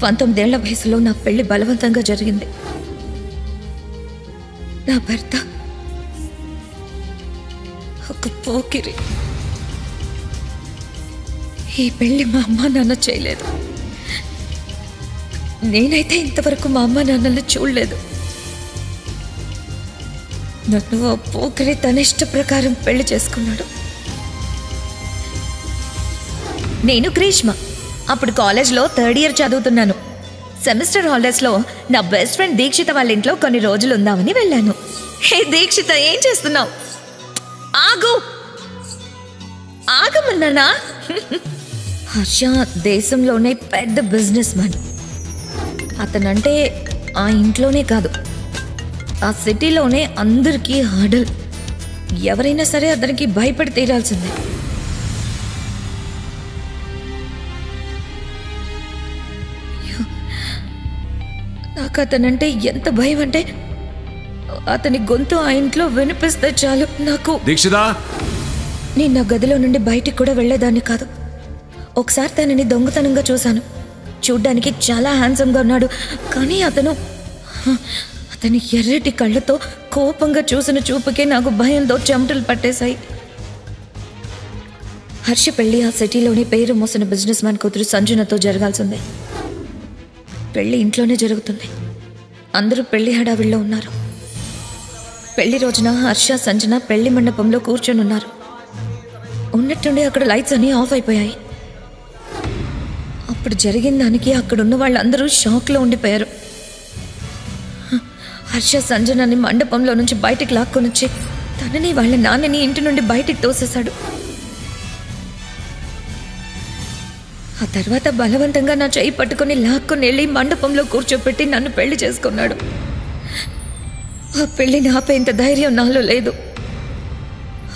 19 ఏళ్ల వయసులో నా పెళ్లి బలవంతంగా జరిగింది. నా భర్త ఒక పోకిరి. ఈ పెళ్లి మా అమ్మా నాన్న చేయలేదు. నేనైతే ఇంతవరకు మా అమ్మా నాన్నల్ని చూడలేదు. నన్ను ఆ పోకిరి తన ఇష్ట ప్రకారం పెళ్లి చేసుకున్నాడు. నేను గ్రీష్మ. అప్పుడు కాలేజ్లో 3rd ఇయర్ చదువుతున్నాను. సెమిస్టర్ హాలిడేస్లో నా బెస్ట్ ఫ్రెండ్ దీక్షిత వాళ్ళ ఇంట్లో కొన్ని రోజులు ఉందామని వెళ్ళాను. హే దీక్షిత, ఏం చేస్తున్నావు? ఆగు, ఆగమన్నానా? హర్ష దేశంలోనే పెద్ద బిజినెస్ మ్యాన్. అతనంటే ఆ ఇంట్లోనే కాదు, ఆ సిటీలోనే అందరికీ హర్డల్. ఎవరైనా సరే అతనికి భయపడి తీరాల్సిందే. నాకు అతనంటే ఎంత భయం అంటే అతని గొంతు ఆ ఇంట్లో వినిపిస్తే చాలు నాకు. నేను నా గదిలో నుండి బయటికి కూడా వెళ్లేదాన్ని కాదు. ఒకసారి తనని దొంగతనంగా చూశాను. చూడ్డానికి చాలా హ్యాండ్సమ్గా ఉన్నాడు. కానీ అతని ఎర్రటి కళ్ళతో కోపంగా చూసిన చూపుకే నాకు భయంతో చెమటలు పట్టేశాయి. హర్ష పెళ్లి ఆ సిటీలోనే పేరు మోసిన బిజినెస్ మ్యాన్ కూతురు సంజనతో జరగాల్సిందే. పెళ్లి ఇంట్లోనే జరుగుతుంది. అందరూ పెళ్లి హడావిడిలో ఉన్నారు. పెళ్లి రోజున హర్ష సంజన పెళ్లి మండపంలో కూర్చొని ఉన్నారు. ఉన్నట్టుండి అక్కడ లైట్స్ అన్నీ ఆఫ్ అయిపోయాయి. అప్పుడు జరిగిన దానికి అక్కడున్న వాళ్ళందరూ షాక్లో ఉండిపోయారు. హర్ష సంజనని మండపంలో నుంచి బయటికి లాక్కొని వచ్చి తనని వాళ్ళ నాన్నని ఇంటి నుండి బయటికి తోసేశాడు. ఆ తర్వాత బలవంతంగా నా చెయ్యి పట్టుకుని లాక్కొని వెళ్ళి మండపంలో కూర్చోపెట్టి నన్ను పెళ్లి చేసుకున్నాడు. ఆ పెళ్లిని ఆపేంత ధైర్యం నాలో లేదు.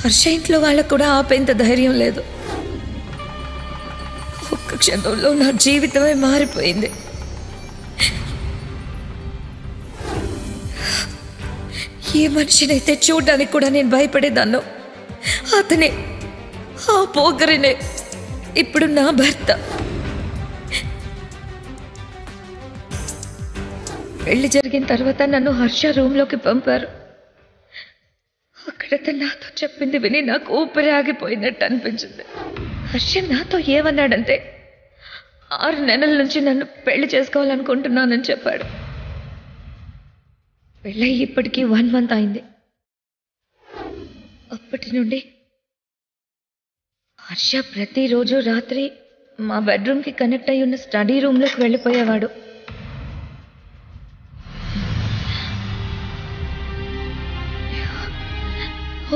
హర్ష ఇంట్లో వాళ్ళకు కూడా ఆపేంత ధైర్యం లేదు. ఒక్క క్షణంలో నా జీవితమే మారిపోయింది. ఏ మనిషినైతే చూడడానికి కూడా నేను భయపడేదాన్నో అతనే, ఆ పోగరినే ఇప్పుడు నా భర్త. పెళ్లి జరిగిన తర్వాత నన్ను హర్ష రూమ్లోకి పంపారు. అక్కడ తను నాతో చెప్పింది విని నాకు ఊపిరి ఆగిపోయినట్టు అనిపించింది. హర్ష నాతో ఏమన్నాడంటే 6 నెలల నుంచి నన్ను పెళ్లి చేసుకోవాలనుకుంటున్నానని చెప్పాడు. పెళ్ళై ఇప్పటికీ 1 మంత్ అయింది. అప్పటి నుండి హర్ష ప్రతిరోజు రాత్రి మా బెడ్రూమ్కి కనెక్ట్ అయి ఉన్న స్టడీ రూమ్లోకి వెళ్ళిపోయేవాడు.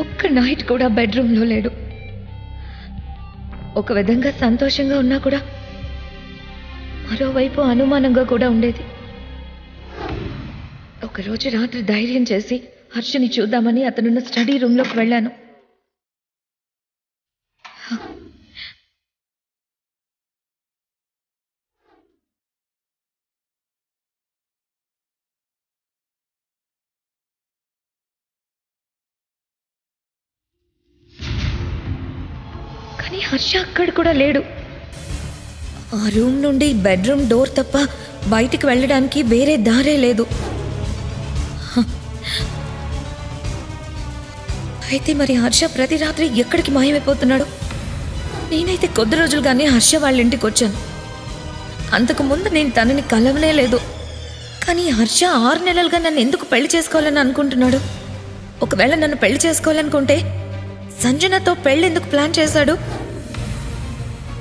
ఒక్క నైట్ కూడా బెడ్రూమ్లో లేడు. ఒక విధంగా సంతోషంగా ఉన్నా కూడా మరోవైపు అనుమానంగా కూడా ఉండేది. ఒకరోజు రాత్రి ధైర్యం చేసి హర్షని చూద్దామని అతనున్న స్టడీ రూమ్లోకి వెళ్ళాను. కానీ హర్ష అక్కడ కూడా లేడు. ఆ రూమ్ నుండి బెడ్రూమ్ డోర్ తప్ప బయటికి వెళ్ళడానికి వేరే దారే లేదు. అయితే మరి హర్ష ప్రతి రాత్రి ఎక్కడికి మాయమైపోతున్నాడు? నేనైతే కొద్ది రోజులుగానే హర్ష వాళ్ళ ఇంటికి వచ్చాను. అంతకు ముందు నేను తనని కలవనే లేదు. కానీ హర్ష 6 నెలలుగా నన్ను ఎందుకు పెళ్లి చేసుకోవాలని అనుకుంటున్నాడు? ఒకవేళ నన్ను పెళ్లి చేసుకోవాలనుకుంటే సంజనతో పెళ్లి ఎందుకు ప్లాన్ చేశాడు?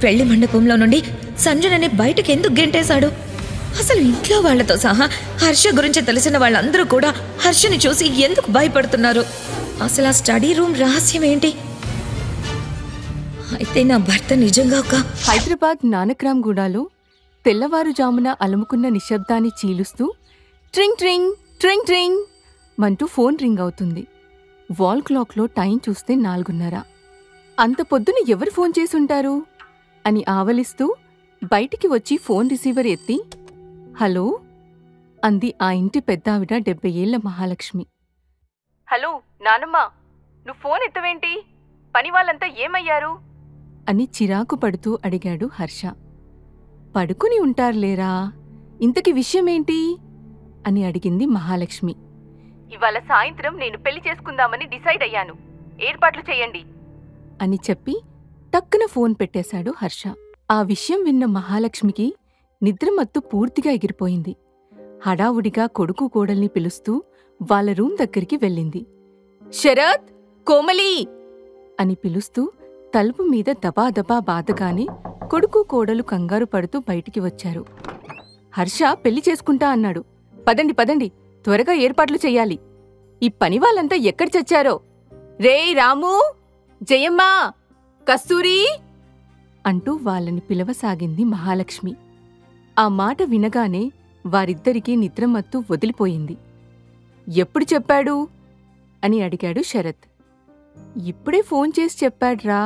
పెళ్లి మండపంలో నుండి సంజనని బయటకు ఎందుకు గెంటేశాడు? అసలు ఇంట్లో వాళ్లతో సహా హర్ష గురించి తెలిసిన వాళ్ళందరూ కూడా హర్షని చూసి ఎందుకు భయపడుతున్నారు? అసలు ఆ స్టడీ రూమ్ రహస్యం ఏంటి? అయితే నా భర్త నిజంగా ఒక హైదరాబాద్ నానక్రామ్గూడలో తెల్లవారుజామున అలుముకున్న నిశ్శబ్దాన్ని చీలుస్తూ ట్రింగ్ ట్రింగ్ ట్రింగ్ ట్రింగ్ మంటూ ఫోన్ రింగ్ అవుతుంది. వాల్ క్లాక్లో టైం చూస్తే 4:30. అంత పొద్దున ఎవరు ఫోన్ చేసుంటారు అని ఆవలిస్తూ బయటికి వచ్చి ఫోన్ రిసీవర్ ఎత్తి హలో అంది ఆ ఇంటి పెద్దావిడ 70 ఏళ్ల మహాలక్ష్మి. హలో నానమ్మా, నువ్వు ఫోన్ ఎత్తవేంటి? పని వాళ్ళంతా ఏమయ్యారు అని చిరాకు పడుతూ అడిగాడు హర్ష. పడుకుని ఉంటారులేరా, ఇంతకి విషయమేంటి అని అడిగింది మహాలక్ష్మి. ఇవాళ సాయంత్రం నేను పెళ్లి చేసుకుందామని డిసైడ్ అయ్యాను, ఏర్పాట్లు చెయ్యండి అని చెప్పి టక్కున ఫోన్ పెట్టేశాడు హర్ష. ఆ విషయం విన్న మహాలక్ష్మికి నిద్రమత్తు పూర్తిగా ఎగిరిపోయింది. హడావుడిగా కొడుకు కోడల్ని పిలుస్తూ వాళ్ళ రూమ్ దగ్గరికి వెళ్ళింది. శరత్, కోమలి అని పిలుస్తూ తలుపు మీద దబాదబా బాధగానే కొడుకు కోడలు కంగారు పడుతూ బయటికి వచ్చారు. హర్ష పెళ్లి చేసుకుంటా అన్నాడు. పదండి పదండి, త్వరగా ఏర్పాట్లు చెయ్యాలి. ఈ పనివాళ్ళంతా ఎక్కడ చచ్చారో. రేయ్ రాము, జయమ్మా, కస్తూరి అంటూ వాళ్ళని పిలవసాగింది మహాలక్ష్మి. ఆ మాట వినగానే వారిద్దరికీ నిద్రమత్తు వదిలిపోయింది. ఎప్పుడు చెప్పాడు అని అడిగాడు శరత్. ఇప్పుడే ఫోన్ చేసి చెప్పాడ్రా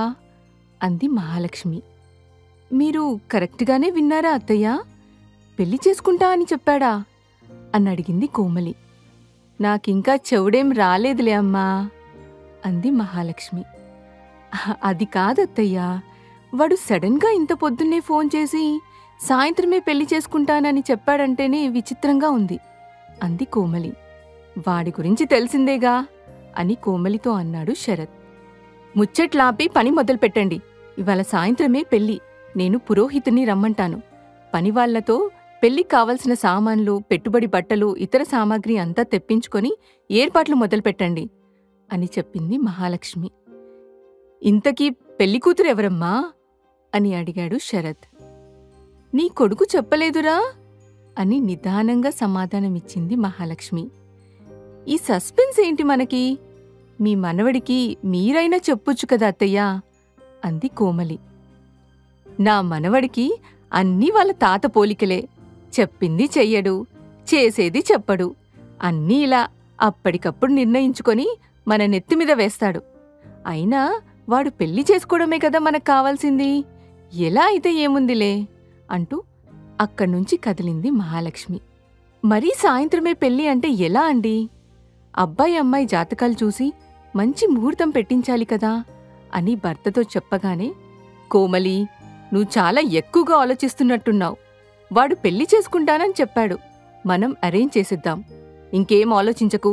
అంది మహాలక్ష్మి. మీరు కరెక్ట్గానే విన్నారా అత్తయ్యా? పెళ్లి చేసుకుంటా అని చెప్పాడా అని అడిగింది కోమలి. నాకింకా చెవుడేం రాలేదులే అమ్మా అంది మహాలక్ష్మి. అది కాదత్తయ్యా, వాడు సడన్గా ఇంత పొద్దున్నే ఫోన్ చేసి సాయంత్రమే పెళ్లి చేసుకుంటానని చెప్పాడంటేనే విచిత్రంగా ఉంది అంది కోమలి. వాడి గురించి తెలిసిందేగా అని కోమలితో అన్నాడు శరత్. ముచ్చట్లాపి పని మొదలుపెట్టండి. ఇవాళ సాయంత్రమే పెళ్లి. నేను పురోహితుని రమ్మంటాను. పనివాళ్లతో పెళ్లికి కావలసిన సామాన్లు, పెట్టుబడి బట్టలు, ఇతర సామాగ్రి అంతా తెప్పించుకొని ఏర్పాట్లు మొదలుపెట్టండి అని చెప్పింది మహాలక్ష్మి. ఇంతకీ పెళ్లికూతురెవరమ్మా అని అడిగాడు శరత్. నీ కొడుకు చెప్పలేదురా అని నిదానంగా సమాధానమిచ్చింది మహాలక్ష్మి. ఈ సస్పెన్స్ ఏంటి మనకి? మీ మనవడికి మీరైనా చెప్పొచ్చు కదా అత్తయ్యా అంది కోమలి. నా మనవడికి అన్నీ వాళ్ళ తాత పోలికలే. చెప్పింది చెయ్యడు, చేసేది చెప్పడు. అన్నీ ఇలా అప్పటికప్పుడు నిర్ణయించుకొని మన నెత్తిమీద వేస్తాడు. అయినా వాడు పెళ్లి చేసుకోవడమే కదా మనకు కావాల్సింది. ఎలా అయితే ఏముందిలే అంటూ అక్కడ్నుంచి కదిలింది మహాలక్ష్మి. మరీ సాయంత్రమే పెళ్లి అంటే ఎలా అండి? అబ్బాయి అమ్మాయి జాతకాలు చూసి మంచి ముహూర్తం పెట్టించాలి కదా అని భర్తతో చెప్పగానే, కోమలి, నువ్వు చాలా ఎక్కువగా ఆలోచిస్తున్నట్టున్నావు. వాడు పెళ్లి చేసుకుంటానని చెప్పాడు, మనం అరేంజ్ చేసిద్దాం, ఇంకేం ఆలోచించకు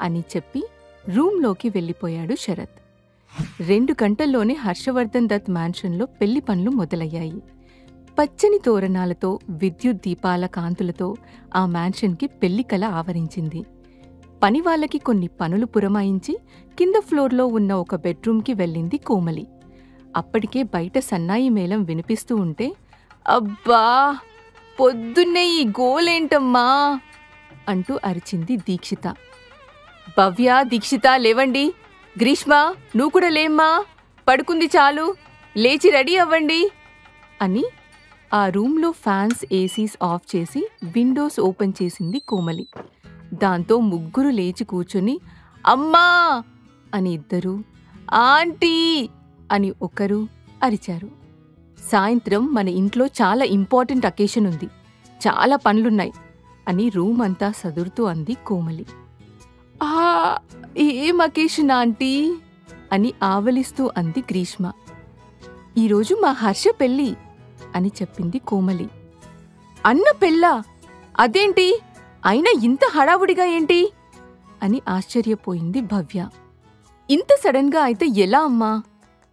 అని చెప్పి రూంలోకి వెళ్ళిపోయాడు శరత్. 2 గంటల్లోనే హర్షవర్ధన్ దత్ మ్యాన్షన్లో పెళ్లి పనులు మొదలయ్యాయి. పచ్చని తోరణాలతో, విద్యుత్ దీపాల కాంతులతో ఆ మ్యాన్షన్కి పెళ్లి కల ఆవరించింది. పనివాళ్లకి కొన్ని పనులు పురమాయించి కింద ఫ్లోర్లో ఉన్న ఒక బెడ్రూమ్కి వెళ్ళింది కోమలి. అప్పటికే బయట సన్నాయి మేళం వినిపిస్తూ ఉంటే, అబ్బా పొద్దున్నే ఈ గోలేంటమ్మా అంటూ అరిచింది దీక్షిత. భవ్య, దీక్షిత లేవండి. గ్రీష్మ, నువ్వు కూడా లేమ్మా, పడుకుంది చాలు, లేచి రెడీ అవ్వండి అని ఆ రూంలో ఫ్యాన్స్, ఏసీస్ ఆఫ్ చేసి విండోస్ ఓపెన్ చేసింది కోమలి. దాంతో ముగ్గురు లేచి కూర్చుని అమ్మా అని ఇద్దరు, ఆంటీ అని ఒకరు అరిచారు. సాయంత్రం మన ఇంట్లో చాలా ఇంపార్టెంట్ అకేషన్ ఉంది, చాలా పనులున్నాయి అని రూమ్ అంతా సదురుతూ అంది కోమలి. ఏం అకేషన్ ఆంటీ అని ఆవలిస్తూ అంది గ్రీష్మ. ఈరోజు మా హర్ష పెళ్ళి అని చెప్పింది కోమలి. అన్న పెళ్ళా? అదేంటి, అయినా ఇంత హడావుడిగా ఏంటి అని ఆశ్చర్యపోయింది భవ్య. ఇంత సడన్గా అయితే ఎలా అమ్మా?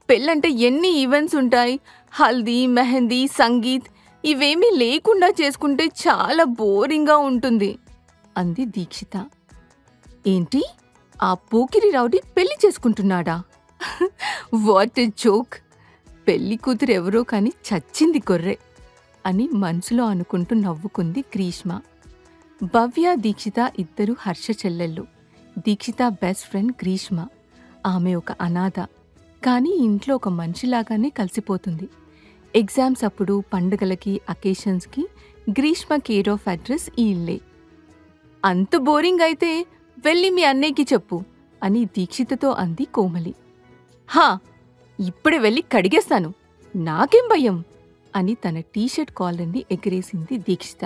పెళ్ళంటే ఎన్ని ఈవెంట్స్ ఉంటాయి. హల్దీ, మెహందీ, సంగీత్ ఇవేమీ లేకుండా చేసుకుంటే చాలా బోరింగ్గా ఉంటుంది అంది దీక్షిత. ఏంటి, ఆ పోకిరి రౌడీ పెళ్లి చేసుకుంటున్నాడా? What a joke. పెళ్లి కూతురు ఎవరో కాని చచ్చింది గొర్రె అని మనసులో అనుకుంటూ నవ్వుకుంది గ్రీష్మ. భవ్య, దీక్షిత ఇద్దరు హర్ష చెల్లెళ్ళు. Dikshita best friend Greeshma. ఆమె ఒక అనాథ, కానీ ఇంట్లో ఒక మనిషిలాగానే కలిసిపోతుంది. ఎగ్జామ్స్ అప్పుడు, పండుగలకి, అకేషన్స్కి గ్రీష్మ కేర్ ఆఫ్ అడ్రస్ ఈ ఇల్లే. అంత బోరింగ్ అయితే వెళ్ళి మీ అన్నయ్యకి చెప్పు అని దీక్షితతో అంది కోమలి. హా, ఇప్పుడే వెళ్ళి కడిగేస్తాను, నాకేం భయం అని తన టీషర్ట్ కాలర్ని ఎగిరేసింది దీక్షిత.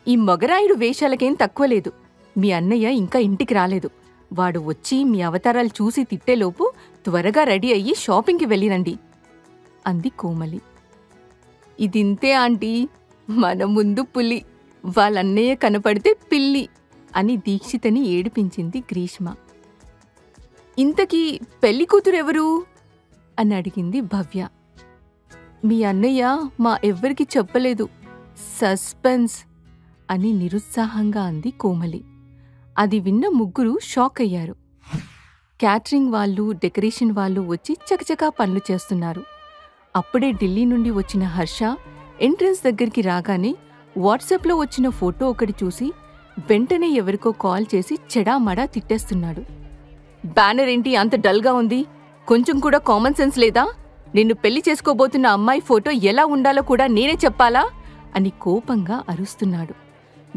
ఈ మొగరాయుడు వేషాలకేం తక్కువ లేదు. మీ అన్నయ్య ఇంకా ఇంటికి రాలేదు. వాడు వచ్చి మీ అవతారాలు చూసి తిట్టేలోపు త్వరగా రెడీ అయ్యి షాపింగ్కి వెళ్ళిరండి అంది కోమలి. ఇదింతే ఆంటీ, మన ముందు పులి. వాళ్ళన్నయ్య కనపడితే పిల్లి అని దీక్షితని ఏడిపించింది గ్రీష్మ. ఇంతకీ పెళ్లి కూతురెవరు అని అడిగింది భవ్య. మీ అన్నయ్య మా ఎవ్వరికి చెప్పలేదు, సస్పెన్స్ అని నిరుత్సాహంగా అంది కోమలి. అది విన్న ముగ్గురు షాక్ అయ్యారు. క్యాటరింగ్ వాళ్ళు, డెకరేషన్ వాళ్ళు వచ్చి చకచకా పనులు చేస్తున్నారు. అప్పుడే ఢిల్లీ నుండి వచ్చిన హర్ష ఎంట్రన్స్ దగ్గరికి రాగానే వాట్సాప్లో వచ్చిన ఫోటో ఒకటి చూసి వెంటనే ఎవరికో కాల్ చేసి చెడామడా తిట్టేస్తున్నాడు. బ్యానర్ ఏంటి అంత డల్గా ఉంది? కొంచెం కూడా కామన్ సెన్స్ లేదా? నిన్ను పెళ్లి చేసుకోబోతున్న అమ్మాయి ఫోటో ఎలా ఉండాలో కూడా నేనే చెప్పాలా అని కోపంగా అరుస్తున్నాడు.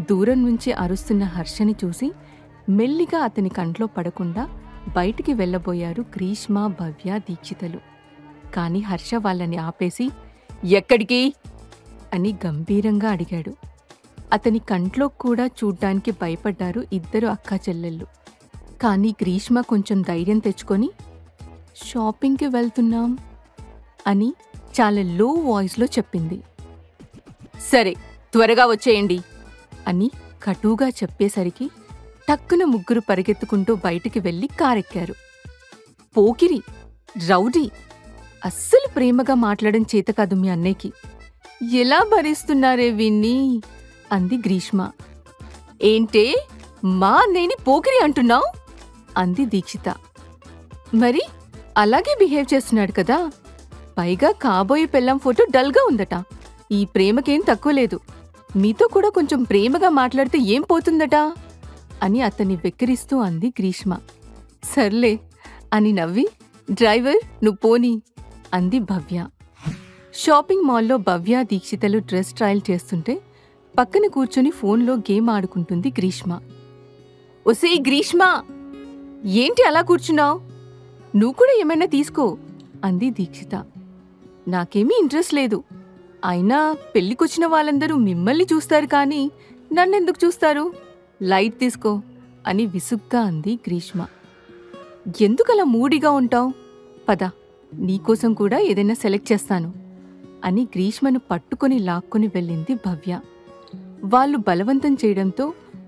దూరం నుంచి అరుస్తున్న హర్షని చూసి మెల్లిగా అతని కంట్లో పడకుండా బయటికి వెళ్లబోయారు గ్రీష్మ, భవ్య, దీక్షితలు. కాని హర్ష వాళ్ళని ఆపేసి ఎక్కడికి అని గంభీరంగా అడిగాడు. అతని కంట్లో కూడా చూడ్డానికి భయపడ్డారు ఇద్దరు అక్కా చెల్లెళ్ళు. కాని గ్రీష్మ కొంచెం ధైర్యం తెచ్చుకొని షాపింగ్కి వెళ్తున్నాం అని చాలా లో వాయిస్లో చెప్పింది. సరే త్వరగా వచ్చేయండి అని కటుగా చెప్పేసరికి టక్కున ముగ్గురు పరిగెత్తుకుంటూ బయటికి వెళ్లి కారెక్కారు. పోకిరి, రౌడీ, అస్సలు ప్రేమగా మాట్లాడడం చేత కాదు మీ అన్నయ్యకి. ఎలా భరిస్తున్నారే విన్ని అంది గ్రీష్మ. ఏంటే మా అన్నయ్యని పోకిరి అంటున్నావు అంది దీక్షిత. మరి అలాగే బిహేవ్ చేస్తున్నాడు కదా. పైగా కాబోయే పెళ్ళాం ఫోటో డల్గా ఉందట. ఈ ప్రేమకేం తక్కువ లేదు. మీతో కూడా కొంచెం ప్రేమగా మాట్లాడితే ఏం పోతుందట అని అతన్ని వెక్కిరిస్తూ అంది గ్రీష్మ. సర్లే అని నవ్వి డ్రైవర్ నువ్వు పోనీ అంది భవ్య. షాపింగ్ మాల్లో భవ్య, దీక్షితలు డ్రెస్ ట్రయల్ చేస్తుంటే పక్కన కూర్చొని ఫోన్లో గేమ్ ఆడుకుంటుంది గ్రీష్మ. ఒసేయ్ గ్రీష్మ, ఏంటి అలా కూర్చున్నావు? నువ్వు కూడా ఏమైనా తీసుకో అంది దీక్షిత. నాకేమీ ఇంట్రెస్ట్ లేదు. అయినా పెళ్లికొచ్చిన వాళ్ళందరూ మిమ్మల్ని చూస్తారు కానీ నన్నెందుకు చూస్తారు? లైట్ తీసుకో అని విసుగ్గా అంది గ్రీష్మ. ఎందుకలా మూడిగా ఉంటావు? పద, నీకోసం కూడా ఏదైనా సెలెక్ట్ చేస్తాను అని గ్రీష్మను పట్టుకొని లాక్కొని వెళ్ళింది భవ్య. వాళ్ళు బలవంతం చేయడంతో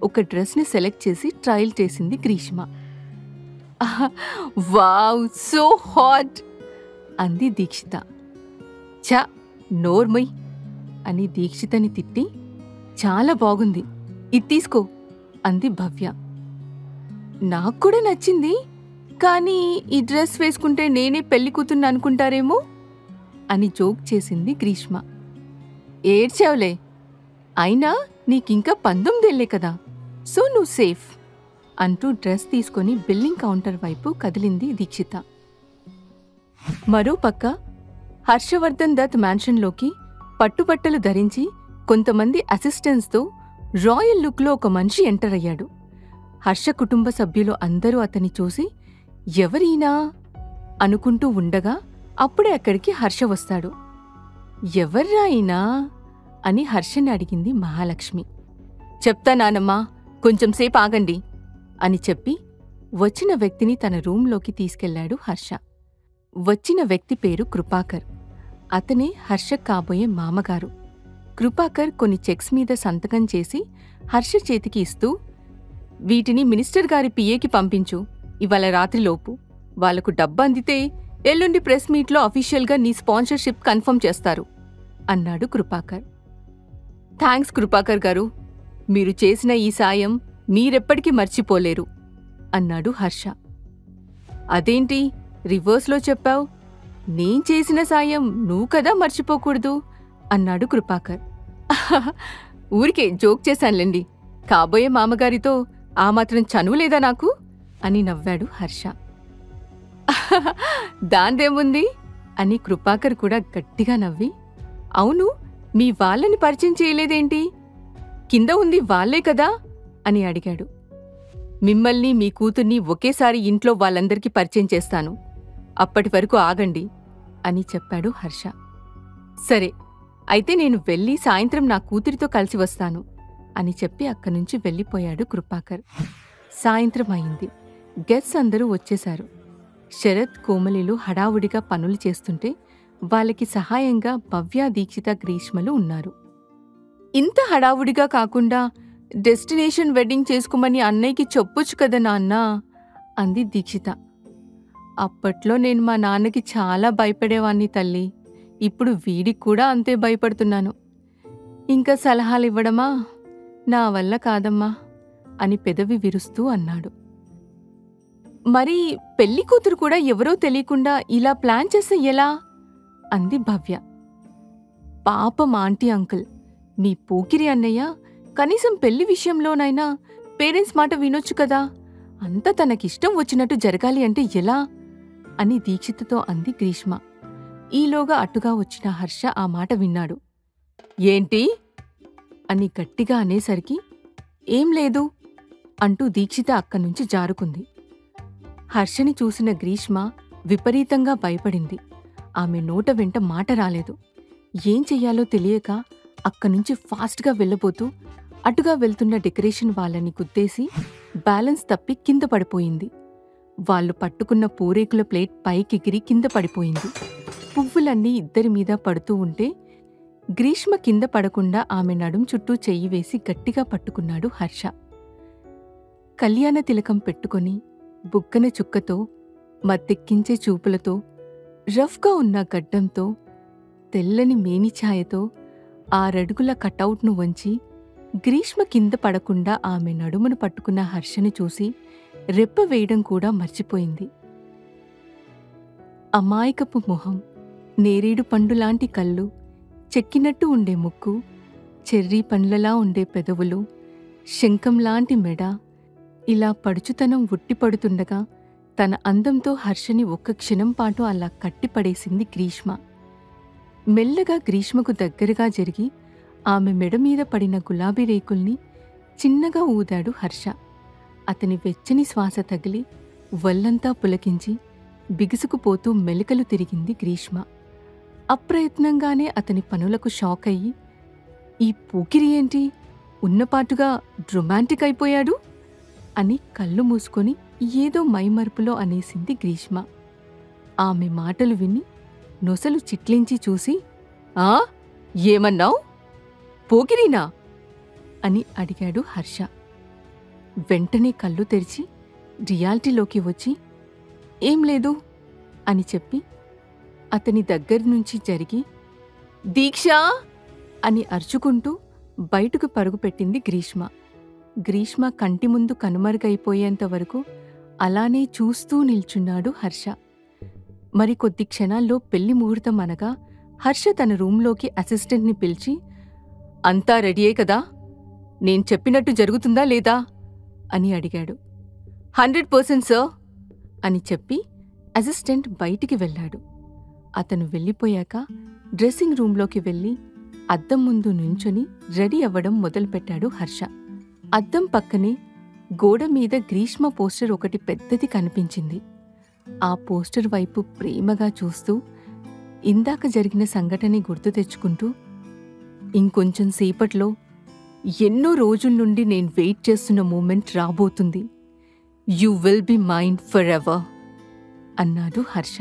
ఒక డ్రెస్ని సెలెక్ట్ చేసి ట్రయల్ చేసింది గ్రీష్మ. వావ్, సో హాట్ అంది దీక్షిత. ఛా, నోర్మయ్ అని దీక్షితని తిట్టి చాలా బాగుంది, ఇది తీసుకో అంది భవ్య. నాకు కూడా నచ్చింది, కానీ ఈ డ్రెస్ వేసుకుంటే నేనే పెళ్లి కూతుర్ని అనుకుంటారేమో అని జోక్ చేసింది గ్రీష్మ. ఏడ్చావులే, అయినా నీకింకా 19 ఏళ్లే కదా, సో నువ్వు సేఫ్ అంటూ డ్రెస్ తీసుకొని బిల్లింగ్ కౌంటర్ వైపు కదిలింది దీక్షిత. మరోపక్క హర్షవర్ధన్ దత్ మ్యాన్షన్లోకి పట్టుబట్టలు ధరించి కొంతమంది అసిస్టెంట్స్తో రాయల్ లుక్లో ఒక మనిషి ఎంటర్ అయ్యాడు. హర్ష కుటుంబ సభ్యులు అందరూ అతన్ని చూసి ఎవరీనా అనుకుంటూ ఉండగా అప్పుడే అక్కడికి హర్ష వస్తాడు. ఎవర్రా అయినా అని హర్షని అడిగింది మహాలక్ష్మి. చెప్తా నానమ్మా, కొంచెంసేపు ఆగండి అని చెప్పి వచ్చిన వ్యక్తిని తన రూంలోకి తీసుకెళ్లాడు హర్ష. వచ్చిన వ్యక్తి పేరు కృపాకర్. అతనే హర్ష కాబోయే మామగారు. కృపాకర్ కొన్ని చెక్స్ మీద సంతకం చేసి హర్ష చేతికి ఇస్తూ, వీటిని మినిస్టర్ గారి పిఏకి పంపించు ఇవాళ రాత్రిలోపు. వాళ్లకు డబ్బు అందితే ఎల్లుండి ప్రెస్ మీట్లో అఫీషియల్గా నీ స్పాన్సర్షిప్ కన్ఫర్మ్ చేస్తారు అన్నాడు కృపాకర్. థ్యాంక్స్ కృపాకర్ గారు, మీరు చేసిన ఈ సాయం మీరెప్పటికీ మర్చిపోలేరు అన్నాడు హర్ష. అదేంటి రివర్స్లో చెప్పావు? నేను చేసిన సాయం నువ్వు కదా మర్చిపోకూడదు అన్నాడు కృపాకర్. ఊరికే జోక్ చేశానులేండి, కాబోయే మామగారితో ఆ మాత్రం చనువు లేదా నాకు అని నవ్వాడు హర్ష. దాందేముంది అని కృపాకర్ కూడా గట్టిగా నవ్వి, అవును, మీ వాళ్ళని పరిచయం చేయలేదేంటి? కింద ఉంది వాళ్లే కదా అని అడిగాడు. మిమ్మల్ని మీ కూతుర్ని ఒకేసారి ఇంట్లో వాళ్ళందరికీ పరిచయం చేస్తాను, అప్పటి వరకు ఆగండి అని చెప్పాడు హర్ష. సరే, అయితే నేను వెళ్ళి సాయంత్రం నా కూతురితో కలిసి వస్తాను అని చెప్పి అక్కనుంచి వెళ్ళిపోయాడు కృపాకర్. సాయంత్రం అయింది. గెస్ట్స్ అందరూ వచ్చేశారు. శరత్, కోమలిలు హడావుడిగా పనులు చేస్తుంటే వాళ్ళకి సహాయంగా భవ్య, దీక్షిత, గ్రీష్మలు ఉన్నారు. ఇంత హడావుడిగా కాకుండా డెస్టినేషన్ వెడ్డింగ్ చేసుకోమని అన్నయ్యకి చెప్పొచ్చు కదా నాన్న అంది దీక్షిత. అప్పట్లో నేను మా నాన్నకి చాలా భయపడేవాణ్ణి తల్లి. ఇప్పుడు వీడికి కూడా అంతే భయపడుతున్నాను. ఇంకా సలహాలు ఇవ్వడమా? నా వల్ల కాదమ్మా అని పెదవి విరుస్తూ అన్నాడు. మరి పెళ్లి కూతురు కూడా ఎవరో తెలియకుండా ఇలా ప్లాన్ చేస్తే ఎలా అంది భవ్య. పాపం ఆంటీ అంకుల్, మీ పోకిరి అన్నయ్య కనీసం పెళ్లి విషయంలోనైనా పేరెంట్స్ మాట వినొచ్చు కదా. అంతా తనకిష్టం వచ్చినట్టు జరగాలి అంటే ఎలా అని దీక్షితతో అంది గ్రీష్మ. ఈలోగా అటుగా వచ్చిన హర్ష ఆ మాట విన్నాడు. ఏంటి అని గట్టిగా అనేసరికి ఏం లేదు అంటూ దీక్షిత అక్కడ్నుంచి జారుకుంది. హర్షని చూసిన గ్రీష్మ విపరీతంగా భయపడింది. ఆమె నోట వెంట మాట రాలేదు. ఏం చెయ్యాలో తెలియక అక్కడ్నుంచి ఫాస్ట్గా వెళ్ళబోతూ అటుగా వెళ్తున్న డెకరేషన్ వాళ్ళని గుద్దేసి బ్యాలెన్స్ తప్పి కింద పడిపోయింది. వాళ్ళు పట్టుకున్న పూరేకుల ప్లేట్ పైకెగిరి కింద పడిపోయింది. పువ్వులన్నీ ఇద్దరి మీద పడుతూ ఉంటే గ్రీష్మ కింద పడకుండా ఆమె నడుం చుట్టూ చెయ్యి వేసి గట్టిగా పట్టుకున్నాడు హర్ష. కళ్యాణ తిలకం పెట్టుకొని బుగ్గన చుక్కతో మత్తెక్కించే చూపులతో రఫ్గా ఉన్న గడ్డంతో తెల్లని మేనిఛాయతో 6 అడుగుల కటౌట్ను వంచి గ్రీష్మ కింద పడకుండా ఆమె నడుమును పట్టుకున్న హర్షను చూసి రెప్ప వేయడం కూడా మర్చిపోయింది. అమాయకపు మొహం, నేరేడు పండులాంటి కళ్ళు, చెక్కినట్టు ఉండే ముక్కు, చెర్రీ పండ్లలా ఉండే పెదవులు, శంఖంలాంటి మెడ, ఇలా పడుచుతనం ఉట్టిపడుతుండగా తన అందంతో హర్షని ఒక్క క్షణం పాటు అలా కట్టిపడేసింది గ్రీష్మ. మెల్లగా గ్రీష్మకు దగ్గరగా జరిగి ఆమె మెడమీద పడిన గులాబీ రేకుల్ని చిన్నగా ఊదాడు హర్ష. అతని వెచ్చని శ్వాస తగిలి వల్లంతా పులకించి బిగుసుకుపోతూ మెలికలు తిరిగింది గ్రీష్మ. అప్రయత్నంగానే అతని పనులకు షాక్ అయ్యి, ఈ పూకిరి ఏంటి ఉన్నపాటుగా రొమాంటిక్ అయిపోయాడు అని కళ్ళు మూసుకొని ఏదో మైమరుపులో అనేసింది గ్రీష్మ. ఆమె మాటలు విని నొసలు చిట్లించి చూసి, ఆ ఏమన్నావ్? పోకిరీనా అని అడిగాడు హర్ష. వెంటనే కళ్ళు తెరిచి రియాలిటీలోకి వచ్చి ఏం లేదు అని చెప్పి అతని దగ్గర్నుంచి జరిగి దీక్షా అని అరుచుకుంటూ బయటకు పరుగుపెట్టింది గ్రీష్మ. గ్రీష్మ కంటి ముందు కనుమరుగైపోయేంతవరకు అలానే చూస్తూ నిల్చున్నాడు హర్ష. మరికొద్ది క్షణాల్లో పెళ్లి ముహూర్తం అనగా హర్ష తన రూంలోకి అసిస్టెంట్ని పిలిచి, అంతా రెడీయే కదా, నేను చెప్పినట్టు జరుగుతుందా లేదా అని అడిగాడు. 100% సార్ అని చెప్పి అసిస్టెంట్ బయటికి వెళ్ళాడు. అతను వెళ్ళిపోయాక డ్రెస్సింగ్ రూంలోకి వెళ్ళి అద్దం ముందు నుంచొని రెడీ అవ్వడం మొదలుపెట్టాడు హర్ష. అద్దం పక్కనే గోడ మీద గ్రీష్మ పోస్టర్ ఒకటి పెద్దది కనిపించింది. ఆ పోస్టర్ వైపు ప్రేమగా చూస్తూ ఇందాక జరిగిన సంఘటనని గుర్తు తెచ్చుకుంటూ, ఇంకొంచెం సేపట్లో ఎన్నో రోజుల నుండి నేను వెయిట్ చేస్తున్న మూమెంట్ రాబోతుంది. You will be mine forever అన్నాడు హర్ష.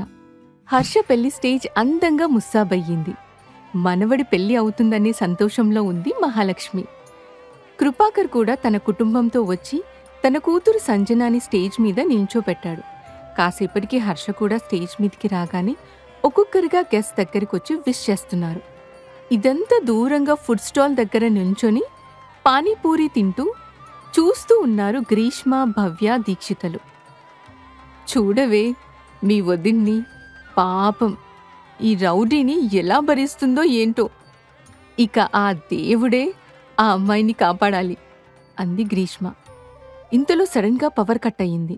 హర్ష పెళ్లి స్టేజ్ అందంగా ముస్తాబయ్యింది. మనవడి పెళ్లి అవుతుందనే సంతోషంలో ఉంది మహాలక్ష్మి. కృపాకర్ కూడా తన కుటుంబంతో వచ్చి తన కూతురు సంజనాని స్టేజ్ మీద నిల్చోపెట్టాడు. కాసేపటికి హర్ష కూడా స్టేజ్ మీదికి రాగానే ఒక్కొక్కరిగా గెస్ట్ దగ్గరికొచ్చి విష్ చేస్తున్నారు. ఇదంతా దూరంగా ఫుడ్ స్టాల్ దగ్గర నిల్చొని పానీపూరి తింటూ చూస్తూ ఉన్నారు గ్రీష్మ, భవ్య, దీక్షితలు. చూడవే మీ వదిన్ని, పాపం ఈ రౌడీని ఎలా భరిస్తుందో ఏంటో. ఇక ఆ దేవుడే ఆ అమ్మాయిని కాపాడాలి అంది గ్రీష్మ. ఇంతలో సడన్గా పవర్ కట్ అయ్యింది.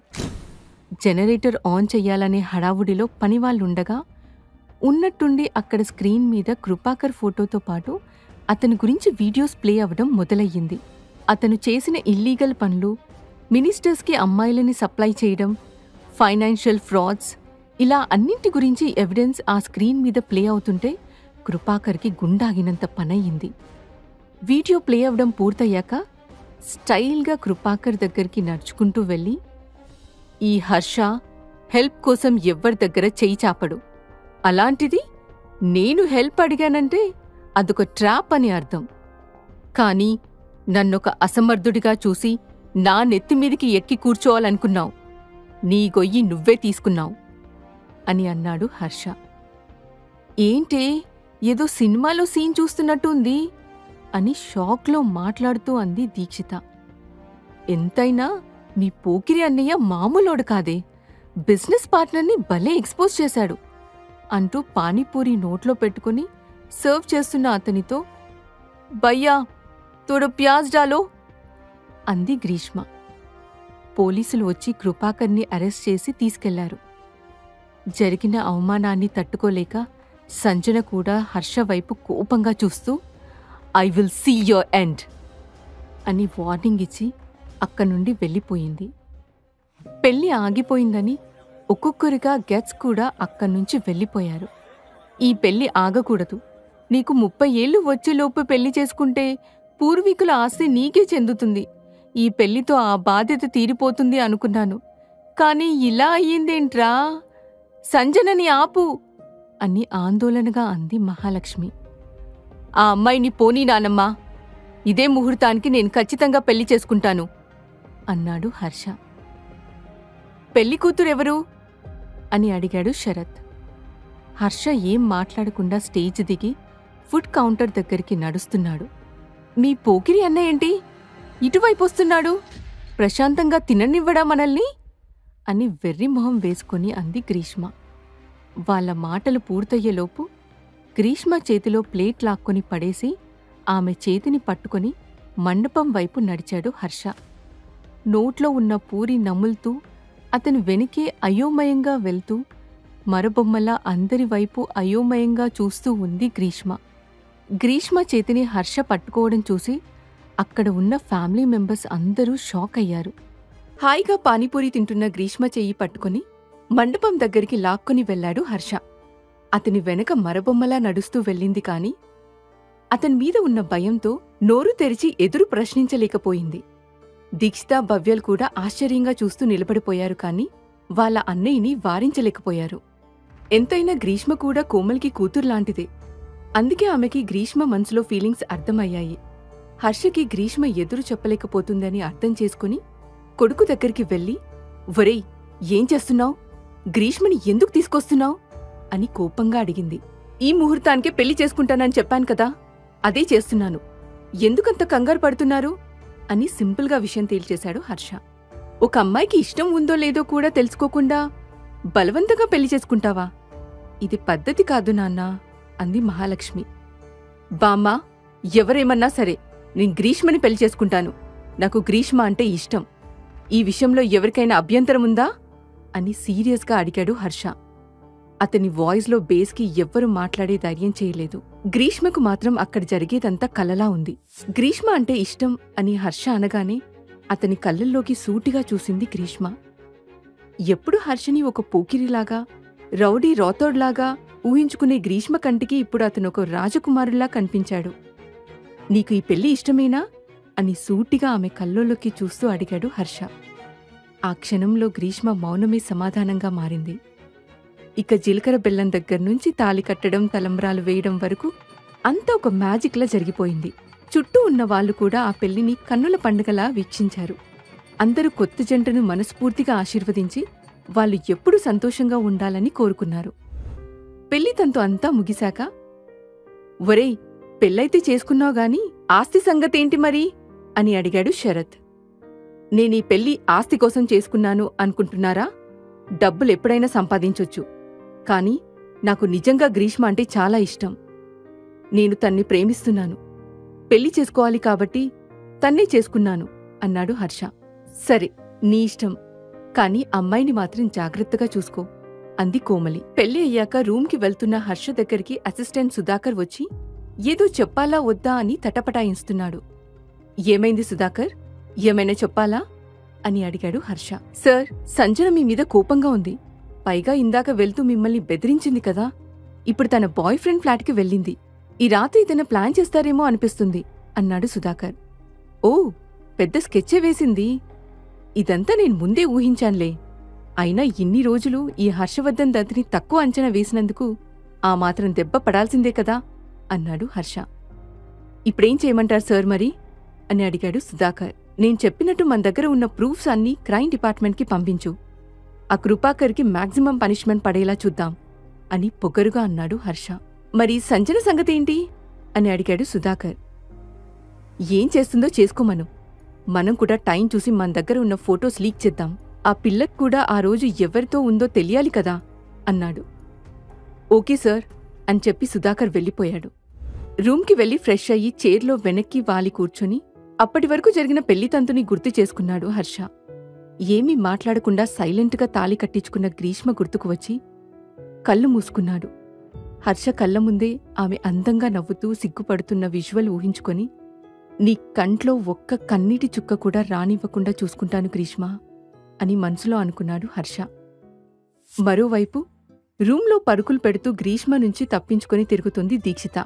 జనరేటర్ ఆన్ చెయ్యాలనే హడావుడిలో పనివాళ్ళుండగా ఉన్నట్టుండి అక్కడ స్క్రీన్ మీద కృపాకర్ ఫోటోతో పాటు అతని గురించి వీడియోస్ ప్లే అవ్వడం మొదలయ్యింది. అతను చేసిన ఇల్లీగల్ పనులు, మినిస్టర్స్కి అమ్మాయిలని సప్లై చేయడం, ఫైనాన్షియల్ ఫ్రాడ్స్, ఇలా అన్నింటి గురించి ఎవిడెన్స్ ఆ స్క్రీన్ మీద ప్లే అవుతుంటే కృపాకర్కి గుండాగినంత పనయ్యింది. వీడియో ప్లే అవ్వడం పూర్తయ్యాక స్టైల్గా కృపాకర్ దగ్గరికి నడుచుకుంటూ వెళ్ళి, ఈ హర్ష హెల్ప్ కోసం ఎవ్వరి దగ్గర చెయ్యి చాపడు. అలాంటిది నేను హెల్ప్ అడిగానంటే అదొక ట్రాప్ అని అర్థం. కానీ నన్నొక అసమర్థుడిగా చూసి నా నెత్తిమీదికి ఎక్కి కూర్చోవాలనుకున్నావు. నీ గొయ్యి నువ్వే తీసుకున్నావు అని అన్నాడు హర్ష. ఏంటే, ఏదో సినిమాలో సీన్ చూస్తున్నట్టు ఉంది అని షాక్లో మాట్లాడుతూ అంది దీక్షిత. ఎంతైనా మీ పోకిరి అన్నయ్య మామూలోడు కాదే, బిజినెస్ పార్ట్నర్ని భలే ఎక్స్పోజ్ చేశాడు అంటూ పానీపూరి నోట్లో పెట్టుకుని సర్వ్ చేస్తున్న అతనితో, భయ్యా తోడ ప్యాజ్ డాలో అంది గ్రీష్మ. పోలీసులు వచ్చి కృపాకర్ని అరెస్ట్ చేసి తీసుకెళ్లారు. జరిగిన అవమానాన్ని తట్టుకోలేక సంజన కూడా హర్ష వైపు కోపంగా చూస్తూ, I will see your end అని వార్నింగ్ ఇచ్చి అక్కనుండి వెళ్ళిపోయింది. పెళ్లి ఆగిపోయిందని ఒక్కొక్కరిగా గెట్స్ కూడా అక్కడ్నుంచి వెళ్ళిపోయారు. ఈ పెళ్లి ఆగకూడదు, నీకు 30 ఏళ్లు వచ్చేలోపు పెళ్లి చేసుకుంటే పూర్వీకుల ఆస్తి నీకే చెందుతుంది, ఈ పెళ్లితో ఆ బాధ్యత తీరిపోతుంది అనుకున్నాను. కాని ఇలా అయ్యిందేంట్రా, సంజనని ఆపు అని ఆందోళనగా అంది మహాలక్ష్మి. ఆ అమ్మాయిని పోనీ నానమ్మా, ఇదే ముహూర్తానికి నేను ఖచ్చితంగా పెళ్లి చేసుకుంటాను అన్నాడు హర్ష. పెళ్లి కూతురెవరు అని అడిగాడు శరత్. హర్ష ఏం మాట్లాడకుండా స్టేజ్ దిగి ఫుడ్ కౌంటర్ దగ్గరికి నడుస్తున్నాడు. మీ పోకిరి అన్న ఏంటి ఇటువైపొస్తున్నాడు, ప్రశాంతంగా తిననివ్వడా మనల్ని అని వెర్రిమొహం వేసుకుని అంది గ్రీష్మ. వాళ్ళ మాటలు పూర్తయ్యేలోపు గ్రీష్మ చేతిలో ప్లేట్ లాక్కొని పడేసి ఆమె చేతిని పట్టుకొని మండపం వైపు నడిచాడు హర్ష. నోట్లో ఉన్న పూరి నములుతూ అతని వెనుకే అయోమయంగా వెళ్తూ మరబొమ్మలా అందరివైపు అయోమయంగా చూస్తూ ఉంది గ్రీష్మ. గ్రీష్మ చేతిని హర్ష పట్టుకోవడం చూసి అక్కడ ఉన్న ఫ్యామిలీ మెంబర్స్ అందరూ షాక్ అయ్యారు. హాయిగా పానీపూరి తింటున్న గ్రీష్మ చెయ్యి పట్టుకుని మండపం దగ్గరికి లాక్కొని వెళ్లాడు హర్ష. అతని వెనక మరబొమ్మలా నడుస్తూ వెళ్ళింది కాని అతని మీద ఉన్న భయంతో నోరు తెరిచి ఎదురు ప్రశ్నించలేకపోయింది. దీక్షిత, భవ్యలు కూడా ఆశ్చర్యంగా చూస్తూ నిలబడిపోయారు కాని వాళ్ళ అన్నయ్యని వారించలేకపోయారు. ఎంతైనా గ్రీష్మ కూడా కోమల్కి కూతుర్లాంటిదే, అందుకే ఆమెకి గ్రీష్మ మనసులో ఫీలింగ్స్ అర్థమయ్యాయి. హర్షకి గ్రీష్మ ఎదురు చెప్పలేకపోతుందని అర్థం చేసుకుని కొడుకు దగ్గరికి వెళ్ళి, ఒరేయ్ ఏం చేస్తున్నావ్, గ్రీష్మని ఎందుకు తీసుకొస్తున్నావ్ అని కోపంగా అడిగింది. ఈ ముహూర్తానికే పెళ్లి చేసుకుంటానని చెప్పాను కదా, అదే చేస్తున్నాను, ఎందుకంత కంగారు పడుతున్నారు అని సింపుల్గా విషయం తేల్చేశాడు హర్ష. ఒక అమ్మాయికి ఇష్టం ఉందో లేదో కూడా తెలుసుకోకుండా బలవంతంగా పెళ్లి చేసుకుంటావా, ఇది పద్ధతి కాదు నాన్నా అంది మహాలక్ష్మి. బామ్మా, ఎవరేమన్నా సరే నేను గ్రీష్మని పెళ్లి చేసుకుంటాను, నాకు గ్రీష్మ అంటే ఇష్టం, ఈ విషయంలో ఎవరికైనా అభ్యంతరముందా అని సీరియస్గా అడిగాడు హర్ష. అతని వాయిస్లో బేస్కి ఎవ్వరూ మాట్లాడే ధైర్యం చేయలేదు. గ్రీష్మకు మాత్రం అక్కడ జరిగేదంతా కలలా ఉంది. గ్రీష్మ అంటే ఇష్టం అని హర్ష అనగానే అతని కళ్ళల్లోకి సూటిగా చూసింది గ్రీష్మ. ఎప్పుడు హర్షని ఒక పోకిరిలాగా, రౌడీ రాథోడ్లాగా ఊహించుకునే గ్రీష్మ కంటికి ఇప్పుడు అతనొక రాజకుమారులా కనిపించాడు. నీకు ఈ పెళ్లి ఇష్టమేనా అని సూటిగా ఆమె కళ్ళల్లోకి చూస్తూ అడిగాడు హర్ష. ఆ క్షణంలో గ్రీష్మ మౌనమే సమాధానంగా మారింది. ఇక జీలకర్ర బెల్లం దగ్గర్నుంచి తాళి కట్టడం, తలంబ్రాలు వేయడం వరకు అంతా ఒక మ్యాజిక్లా జరిగిపోయింది. చుట్టూ ఉన్న వాళ్లు కూడా ఆ పెళ్లిని కన్నుల పండుగలా వీక్షించారు. అందరూ కొత్త జంటను మనస్ఫూర్తిగా ఆశీర్వదించి వాళ్ళు ఎప్పుడూ సంతోషంగా ఉండాలని కోరుకున్నారు. పెళ్లి తంతు అంతా ముగిశాక, ఒరేయ్ పెళ్ళైతే చేసుకున్నావు గాని ఆస్తి సంగతేంటి మరి అని అడిగాడు శరత్. నేనీ పెళ్లి ఆస్తి కోసం చేసుకున్నాను అనుకుంటున్నారా? డబ్బులెప్పుడైనా సంపాదించొచ్చు, కాని నాకు నిజంగా గ్రీష్మ అంటే చాలా ఇష్టం. నేను తన్ని ప్రేమిస్తున్నాను, పెళ్లి చేసుకోవాలి కాబట్టి తన్నే చేసుకున్నాను అన్నాడు హర్ష. సరే నీ ఇష్టం, కాని అమ్మాయిని మాత్రం జాగ్రత్తగా చూసుకో అంది కోమలి. పెళ్లి అయ్యాక రూమ్కి వెళ్తున్న హర్ష దగ్గరికి అసిస్టెంట్ సుధాకర్ వచ్చి ఏదో చెప్పాలా వద్దా అని తటపటాయిస్తున్నాడు. ఏమైంది సుధాకర్, ఏమైనా చెప్పాలా అని అడిగాడు హర్ష. సార్, సంజన మీ మీద కోపంగా ఉంది, పైగా ఇందాక వెళ్తూ మిమ్మల్ని బెదిరించింది కదా, ఇప్పుడు తన బాయ్ ఫ్రెండ్ ఫ్లాట్కి వెళ్ళింది, ఈ రాత్రి ఏదైనా ప్లాన్ చేస్తారేమో అనిపిస్తుంది అన్నాడు సుధాకర్. ఓ, పెద్ద స్కెచ్చే వేసింది, ఇదంతా నేను ముందే ఊహించాన్లే, అయినా ఇన్ని రోజులు ఈ హర్షవర్ధన్ దంతిని తక్కువ అంచనా వేసినందుకు ఆ మాత్రం దెబ్బ పడాల్సిందే కదా అన్నాడు హర్ష. ఇప్పుడేం చేయమంటారు సార్ మరి అని అడిగాడు సుధాకర్. నేను చెప్పినట్టు మన దగ్గర ఉన్న ప్రూఫ్స్ అన్నీ క్రైమ్ డిపార్ట్మెంట్కి పంపించు. ఆ కృపాకర్కి మాక్సిమం పనిష్మెంట్ పడేలా చూద్దాం అని పొగరుగా అన్నాడు హర్ష. మరి సంజన సంగతేంటి అని అడిగాడు సుధాకర్. ఏం చేస్తుందో చేసుకోమను. మనం కూడా టైం చూసి మన దగ్గర ఉన్న ఫోటోస్ లీక్ చేద్దాం. ఆ పిల్లకి కూడా ఆ రోజు ఎవరితో ఉందో తెలియాలి కదా అన్నాడు. ఓకే సార్ అని చెప్పి సుధాకర్ వెళ్ళిపోయాడు. రూమ్కి వెళ్లి ఫ్రెష్ అయ్యి చైర్లో వెనక్కి వాలి కూర్చొని అప్పటివరకు జరిగిన పెళ్లితంతుని గుర్తు చేసుకున్నాడు హర్ష. ఏమీ మాట్లాడకుండా సైలెంట్గా తాళి కట్టించుకున్న గ్రీష్మ గుర్తుకు వచ్చి కళ్ళు మూసుకున్నాడు. హర్ష కళ్ళ ముందే ఆమె అందంగా నవ్వుతూ సిగ్గుపడుతున్న విజువల్ ఊహించుకొని, నీ కంట్లో ఒక్క కన్నీటి చుక్క కూడా రానివ్వకుండా చూసుకుంటాను గ్రీష్మ అని మనసులో అనుకున్నాడు హర్ష. మరోవైపు రూంలో పరుకులు పెడుతూ గ్రీష్మ నుంచి తప్పించుకొని తిరుగుతుంది దీక్షిత.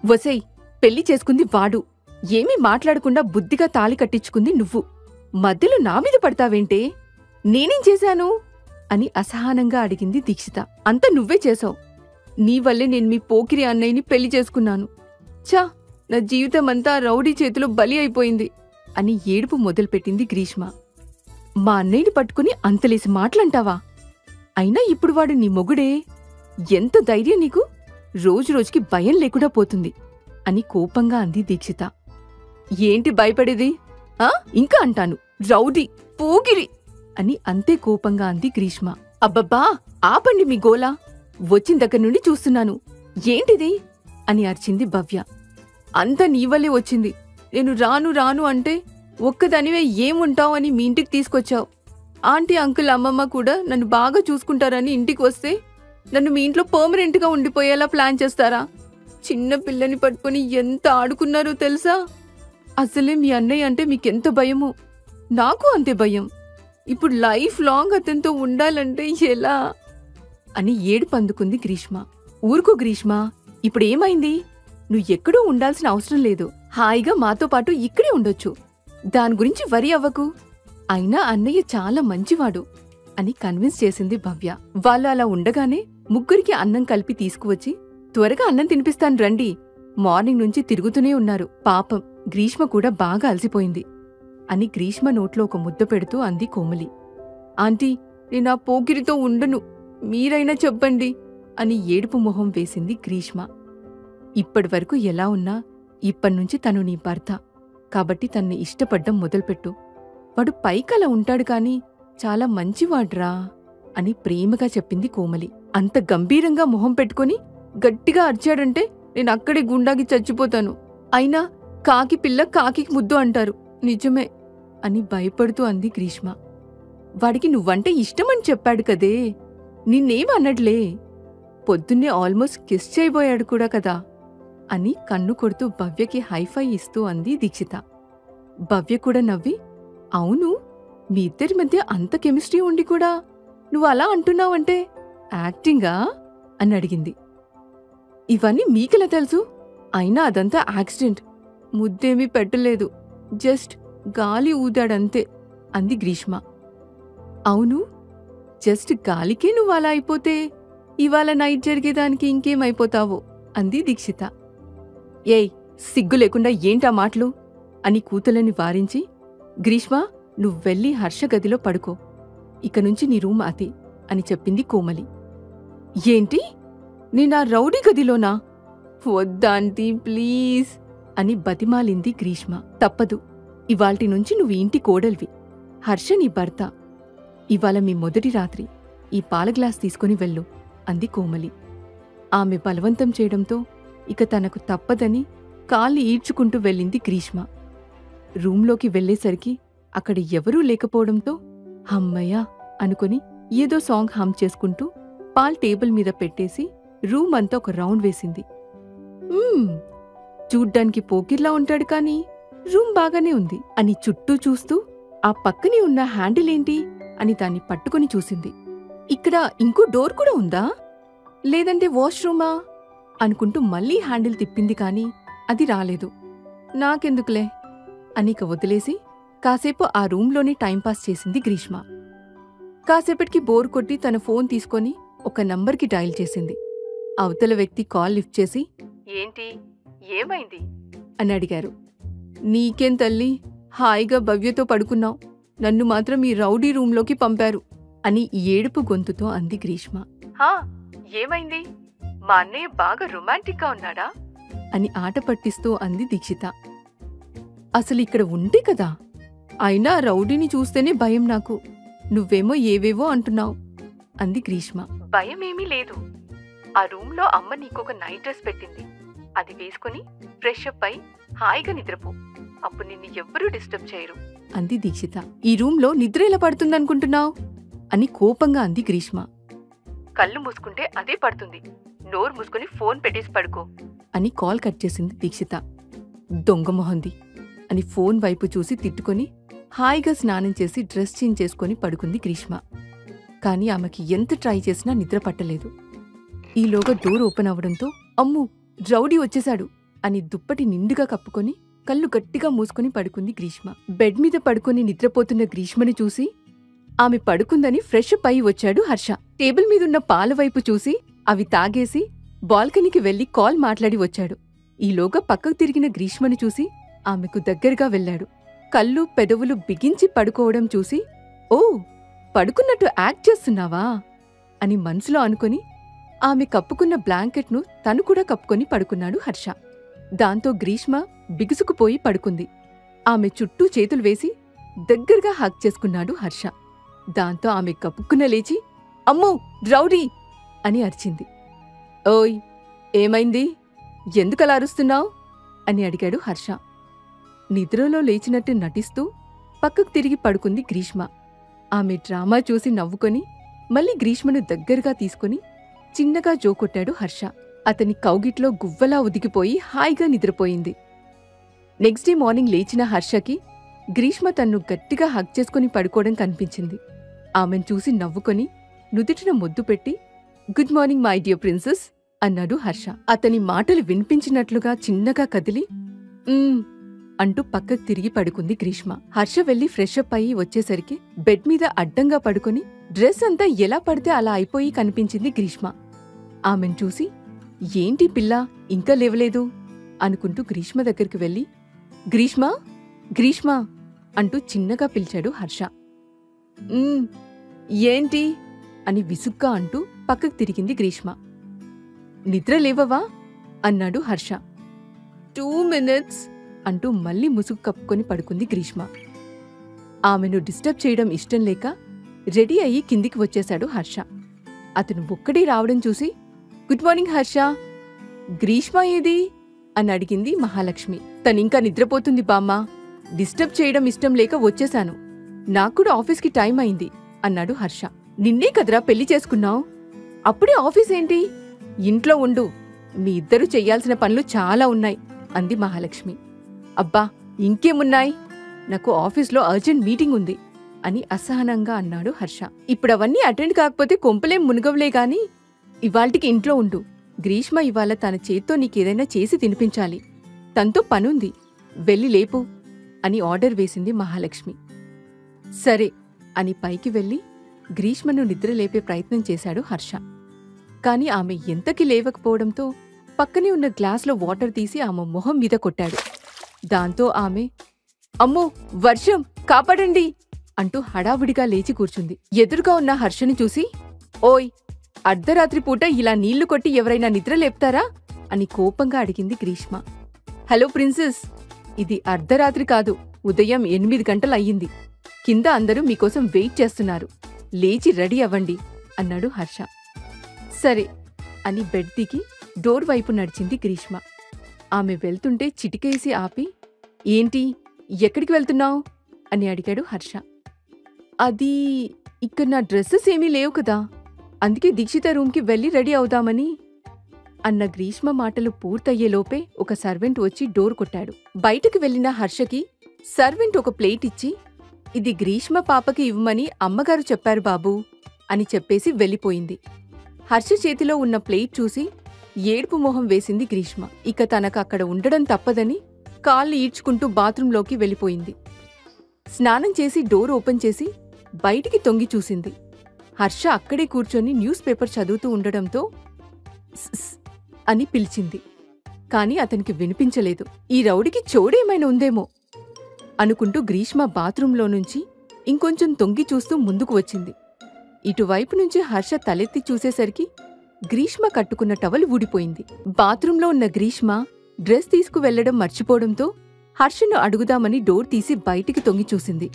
వసై, పెళ్లి చేసుకుంది వాడు, ఏమీ మాట్లాడకుండా బుద్ధిగా తాళి కట్టించుకుంది నువ్వు. మధ్యలో నా మీద పడతావేంటే? నేనేం చేశాను అని అసహనంగా అడిగింది దీక్షిత. అంతా నువ్వే చేశావు. నీ వల్లే నేను మీ పోకిరి అన్నయ్యని పెళ్లి చేసుకున్నాను. ఛా, నా జీవితమంతా రౌడీ చేతిలో బలి అయిపోయింది అని ఏడుపు మొదలుపెట్టింది గ్రీష్మ. మా అన్నయ్యని పట్టుకుని అంతలేసి మాటలంటావా? అయినా ఇప్పుడు వాడు నీ మొగుడే. ఎంత ధైర్యం నీకు? రోజురోజుకి భయం లేకుండా పోతుంది అని కోపంగా అంది దీక్షిత. ఏంటి భయపడేది? ఇంకా అంటాను, రౌడీ, పోకిరి అని అంతే కోపంగా అంది గ్రీష్మ. అబ్బబ్బా, ఆపండి మీ గోలా. వచ్చిన దగ్గర నుండి చూస్తున్నాను. ఏంటిది అని అరిచింది భవ్య. అంతా నీవల్లే వచ్చింది. నేను రాను రాను అంటే ఒక్కదానివే ఏముంటావు అని మీ ఇంటికి తీసుకొచ్చావు. ఆంటీ, అంకుల్, అమ్మమ్మ కూడా నన్ను బాగా చూసుకుంటారని ఇంటికి వస్తే నన్ను మీ ఇంట్లో పర్మనెంట్గా ఉండిపోయేలా ప్లాన్ చేస్తారా? చిన్న పిల్లని పట్టుకుని ఎంత ఆడుకున్నారో తెలుసా? అసలే మీ అన్నయ్య అంటే మీకెంత భయమో, నాకు అంతే భయం. ఇప్పుడు లైఫ్ లాంగ్ అతనితో ఉండాలంటే ఎలా అని ఏడుపు అందుకుంది గ్రీష్మ. ఊరుకో గ్రీష్మ, ఇప్పుడేమైంది? నువ్వు ఎక్కడో ఉండాల్సిన అవసరం లేదు. హాయిగా మాతో పాటు ఇక్కడే ఉండొచ్చు. దాని గురించి వరి అవ్వకు. అయినా అన్నయ్య చాలా మంచివాడు అని కన్విన్స్ చేసింది భవ్య. వాళ్ళు అలా ఉండగానే ముగ్గురికి అన్నం కలిపి తీసుకువచ్చి, త్వరగా అన్నం తినిపిస్తాను రండి. మార్నింగ్ నుంచి తిరుగుతూనే ఉన్నారు. పాపం గ్రీష్మ కూడా బాగా అలసిపోయింది అని గ్రీష్మ నోట్లో ఒక ముద్ద పెడుతూ అంది కోమలి. ఆంటీ, నేను ఆ పోకిరితో ఉండను, మీరైనా చెప్పండి అని ఏడుపు మొహం వేసింది గ్రీష్మ. ఇప్పటివరకు ఎలా ఉన్నా ఇప్పటినుంచి తను నీ భర్త కాబట్టి తన్ని ఇష్టపడ్డం మొదలుపెట్టు. వాడు పైకలా ఉంటాడు కాని చాలా మంచివాడ్రా అని ప్రేమగా చెప్పింది కోమలి. అంత గంభీరంగా మొహం పెట్టుకుని గట్టిగా అరిచాడంటే నేను అక్కడే గుండాకి చచ్చిపోతాను. అయినా కాకి పిల్ల కాకి ముద్దు అంటారు, నిజమే అని భయపడుతూ అంది గ్రీష్మ. వాడికి నువ్వంటే ఇష్టమని చెప్పాడు కదే, నిన్నేమన్నట్లే. పొద్దున్నే ఆల్మోస్ట్ కిస్ చేయబోయాడు కూడా కదా అని కన్ను కొడుతూ భవ్యకి హైఫై ఇస్తూ అంది దీక్షిత. భవ్య కూడా నవ్వి, అవును, మీ ఇద్దరి మధ్య అంత కెమిస్ట్రీ ఉండి కూడా నువ్వు అలా అంటున్నావంటే యాక్టింగా అని అడిగింది. ఇవన్నీ మీకెలా తెలుసు? అయినా అదంతా యాక్సిడెంట్, ముద్దేమీ పెట్టలేదు, జస్ట్ గాలి ఊదాడంతే అంది గ్రీష్మ. అవును, జస్ట్ గాలికే నువ్వు అలా అయిపోతే ఇవాళ నైట్ జరిగేదానికి ఇంకేమైపోతావో అంది దీక్షిత. ఏయ్, సిగ్గు లేకుండా ఏంటా మాటలు అని కూతులని వారించి, గ్రీష్మ, నువ్వెళ్ళి హర్ష గదిలో పడుకో, ఇక నుంచి నీ రూమ్ అతి అని చెప్పింది కోమలి. ఏంటి, నేనా రౌడీ గదిలోనా? వద్దాంటీ ప్లీజ్ అని బతిమాలింది గ్రీష్మ. తప్పదు, ఇవాల్టి నుంచి నువ్వు ఇంటి కోడల్వి, హర్ష నీ భర్త. ఇవాళ మీ మొదటి రాత్రి, ఈ పాల గ్లాస్ తీసుకుని వెళ్ళు అంది కోమలి. ఆమె బలవంతం చేయడంతో ఇక తనకు తప్పదని కాళ్ళు ఈడ్చుకుంటూ వెళ్ళింది గ్రీష్మ. రూంలోకి వెళ్లేసరికి అక్కడ ఎవరూ లేకపోవడంతో హమ్మయ్యా అనుకుని ఏదో సాంగ్ హమ్ చేసుకుంటూ పాల్ టేబుల్ మీద పెట్టేసి రూమ్ అంతా ఒక రౌండ్ వేసింది. చూడ్డానికి పోకిర్లా ఉంటాడు కాని రూమ్ బాగానే ఉంది అని చుట్టూ చూస్తూ ఆ పక్కనే ఉన్న హ్యాండిల్ ఏంటి అని దాన్ని పట్టుకుని చూసింది. ఇక్కడ ఇంకో డోర్ కూడా ఉందా, లేదంటే వాష్రూమా అనుకుంటూ మళ్లీ హ్యాండిల్ తిప్పింది కాని అది రాలేదు. నాకెందుకులే అని వదిలేసి కాసేపు ఆ రూంలోనే టైంపాస్ చేసింది గ్రీష్మ. కాసేపటికి బోర్ కొట్టి తన ఫోన్ తీసుకొని ఒక నంబర్కి డయల్ చేసింది. అవతల వ్యక్తి కాల్ లిఫ్ట్ చేసి, ఏంటి, ఏమైంది అని అడిగారు. నీకేం తల్లి, హాయిగా భవ్యతో పడుకున్నావు, నన్ను మాత్రం ఈ రౌడీ రూంలోకి పంపారు అని ఏడుపు గొంతుతో అంది గ్రీష్మ. ఏమైంది, మా అన్నయ్య బాగా రొమాంటిక్గా ఉన్నాడా అని ఆట పట్టిస్తూ అంది దీక్షిత. అసలు ఇక్కడ ఉంటే కదా, అయినా రౌడీని చూస్తేనే భయం నాకు, నువ్వేమో ఏవేవో అంటున్నావు అంది గ్రీష్మ. భయమేమీ లేదు, ఆ రూంలో అమ్మ నీకొక నైట్ డ్రెస్ పెట్టింది, అది వేసుకుని ఫ్రెష్ అప్ అయి హాయిగా నిద్రపో, అప్పుడు నిన్ను ఎవ్వరూ డిస్టర్బ్ చేయరు అంది దీక్షిత. ఈ రూంలో నిద్ర ఎలా పడుతుందనుకుంటున్నావు అని కోపంగా అంది గ్రీష్మ. కళ్ళు మూసుకుంటే అదే పడుతుంది, నోరు మూసుకుని ఫోన్ పెట్టేసి పడుకో అని కాల్ కట్ చేసింది దీక్షిత. దొంగమొహంది అని ఫోన్ వైపు చూసి తిట్టుకొని హాయిగా స్నానం చేసి డ్రెస్ చేంజ్ చేసుకుని పడుకుంది గ్రీష్మ. కాని ఆమెకి ఎంత ట్రై చేసినా నిద్ర పట్టలేదు. ఈలోగా డోర్ ఓపెన్ అవడంతో అమ్ము, రౌడీ వచ్చేశాడు అని దుప్పటి నిండుగా కప్పుకొని కళ్ళు గట్టిగా మూసుకుని పడుకుంది గ్రీష్మ. బెడ్ మీద పడుకుని నిద్రపోతున్న గ్రీష్మని చూసి ఆమె పడుకుందని ఫ్రెష్ అప్ అయి వచ్చాడు హర్ష. టేబుల్ మీదున్న పాల వైపు చూసి అవి తాగేసి బాల్కనీకి వెళ్లి కాల్ మాట్లాడి వచ్చాడు. ఈలోగా పక్కకు తిరిగిన గ్రీష్మని చూసి ఆమెకు దగ్గరగా వెళ్లాడు. కళ్ళు పెదవులు బిగించి పడుకోవడం చూసి, ఓ, పడుకున్నట్టు యాక్ట్ చేస్తున్నావా అని మనసులో అనుకుని ఆమె కప్పుకున్న బ్లాంకెట్ను తను కూడా కప్పుకొని పడుకున్నాడు హర్ష. దాంతో గ్రీష్మ బిగుసుకుపోయి పడుకుంది. ఆమె చుట్టూ చేతులు వేసి దగ్గరగా హగ్ చేసుకున్నాడు హర్ష. దాంతో ఆమె కప్పుకున్న లేచి, అమ్మో, రౌడీ అని అరిచింది. ఓయ్, ఏమైంది, ఎందుకలా అరుస్తున్నావు అని అడిగాడు హర్ష. నిద్రలో లేచినట్టు నటిస్తూ పక్కకు తిరిగి పడుకుంది గ్రీష్మ. ఆమె డ్రామా చూసి నవ్వుకొని మళ్ళీ గ్రీష్మను దగ్గరగా తీసుకుని చిన్నగా జోకొట్టాడు హర్ష. అతని కౌగిట్లో గువ్వలా ఉదిగిపోయి హాయిగా నిద్రపోయింది. నెక్స్ట్ డే మార్నింగ్ లేచిన హర్షకి గ్రీష్మ తన్ను గట్టిగా హగ్ చేసుకుని పడుకోవడం కనిపించింది. ఆమెను చూసి నవ్వుకొని నుదుటిన ముద్దు పెట్టి, good morning my dear princess అన్నాడు హర్ష. అతని మాటలు వినిపించినట్లుగా చిన్నగా కదిలి అంటూ పక్కకు తిరిగి పడుకుంది గ్రీష్మ. హర్ష వెళ్లి ఫ్రెష్ అప్ అయ్యి వచ్చేసరికి బెడ్ మీద అడ్డంగా పడుకొని డ్రెస్ అంతా ఎలా పడితే అలా అయిపోయి కనిపించింది గ్రీష్మ. ఆమెను చూసి, ఏంటి పిల్ల ఇంకా లేవలేదు అనుకుంటూ గ్రీష్మ దగ్గరికి వెళ్లి, గ్రీష్మ, గ్రీష్మ అంటూ చిన్నగా పిలిచాడు హర్ష. ఏంటి అని విసుగ్గా అంటూ పక్కకు తిరిగింది గ్రీష్మ. నిద్ర లేవవా అన్నాడు హర్ష. 2 minutes అంటూ మళ్లీ ముసుగు కప్పుకొని పడుకుంది గ్రీష్మ. ఆమెను డిస్టర్బ్ చేయడం ఇష్టం లేక రెడీ అయ్యి కిందికి వచ్చేశాడు హర్ష. అతను ఒక్కడే రావడం చూసి, గుడ్ మార్నింగ్ హర్ష, గ్రీష్మ ఏది అని అడిగింది మహాలక్ష్మి. తనింకా నిద్రపోతుంది బామ్మా, డిస్టర్బ్ చేయడం ఇష్టం లేక వచ్చేశాను, నాక్కూడా ఆఫీస్కి టైం అయింది అన్నాడు హర్ష. నిన్నే కదరా పెళ్లి చేసుకున్నావు, అప్పుడే ఆఫీస్ ఏంటి, ఇంట్లో ఉండు, మీ ఇద్దరూ చెయ్యాల్సిన పనులు చాలా ఉన్నాయి అంది మహాలక్ష్మి. అబ్బా, ఇంకేమున్నాయి, నాకు ఆఫీస్లో అర్జెంట్ మీటింగ్ ఉంది అని అసహనంగా అన్నాడు హర్ష. ఇప్పుడవన్నీ అటెండ్ కాకపోతే కొంపలేం మునగవులే గాని ఇవాల్టికి ఇంట్లో ఉండు, గ్రీష్మ ఇవాళ తన చేత్తో నీకేదైనా చేసి తినిపించాలి, తనతో పనుంది, వెళ్ళి లేపు అని ఆర్డర్ వేసింది మహాలక్ష్మి. సరే అని పైకి వెళ్లి గ్రీష్మను నిద్రలేపే ప్రయత్నం చేశాడు హర్ష. కాని ఆమె ఎంతకి లేవకపోవడంతో పక్కనే ఉన్న గ్లాస్లో వాటర్ తీసి ఆమె మొహం మీద కొట్టాడు. దాంతో ఆమె, అమ్మో, వర్షం, కాపాడండి అంటూ హడావుడిగా లేచి కూర్చుంది. ఎదురుగా ఉన్న హర్షని చూసి, ఓయ్, అర్ధరాత్రి పూట ఇలా నీళ్లు కొట్టి ఎవరైనా నిద్ర లేపుతారా అని కోపంగా అడిగింది గ్రీష్మ. హలో ప్రిన్సెస్, ఇది అర్ధరాత్రి కాదు, ఉదయం 8 గంటలయ్యింది, కింద అందరూ మీకోసం వెయిట్ చేస్తున్నారు, లేచి రెడీ అవ్వండి అన్నాడు హర్ష. సరే అని బెడ్ దిగి డోర్ వైపు నడిచింది గ్రీష్మ. ఆమె వెళ్తుంటే చిటికేసి ఆపి, ఏంటి, ఎక్కడికి వెళ్తున్నావు అని అడిగాడు హర్ష. అది, ఇక్కడ నా డ్రెస్సెస్ ఏమీ లేవు కదా, అందుకే దీక్షిత రూమ్కి వెళ్ళి రెడీ అవుదామని అన్న గ్రీష్మ మాటలు పూర్తయ్యేలోపే ఒక సర్వెంట్ వచ్చి డోర్ కొట్టాడు. బయటకు వెళ్లిన హర్షకి సర్వెంట్ ఒక ప్లేట్ ఇచ్చి, ఇది గ్రీష్మ పాపకి ఇవ్వమని అమ్మగారు చెప్పారు బాబూ అని చెప్పేసి వెళ్ళిపోయింది. హర్ష చేతిలో ఉన్న ప్లేట్ చూసి ఏడుపు మొహం వేసింది గ్రీష్మ. ఇక తనకు అక్కడ ఉండడం తప్పదని కాళ్ళు ఈడ్చుకుంటూ బాత్రూంలోకి వెళ్ళిపోయింది. స్నానం చేసి డోర్ ఓపెన్ చేసి బయటికి తొంగి చూసింది. హర్ష అక్కడే కూర్చొని న్యూస్ పేపర్ చదువుతూ ఉండడంతో స్ అని పిలిచింది. కాని అతనికి వినిపించలేదు. ఈ రౌడీకి చోడేమైనా ఉందేమో అనుకుంటూ గ్రీష్మ బాత్రూంలో నుంచి ఇంకొంచెం తొంగి చూస్తూ ముందుకు వచ్చింది. ఇటువైపు నుంచి హర్ష తలెత్తి చూసేసరికి గ్రీష్మ కట్టుకున్న టవల్ ఊడిపోయింది. బాత్రూంలో ఉన్న గ్రీష్మ డ్రెస్ తీసుకువెళ్లడం మర్చిపోవడంతో హర్షను అడుగుదామని డోర్ తీసి బయటికి తొంగి చూసింది.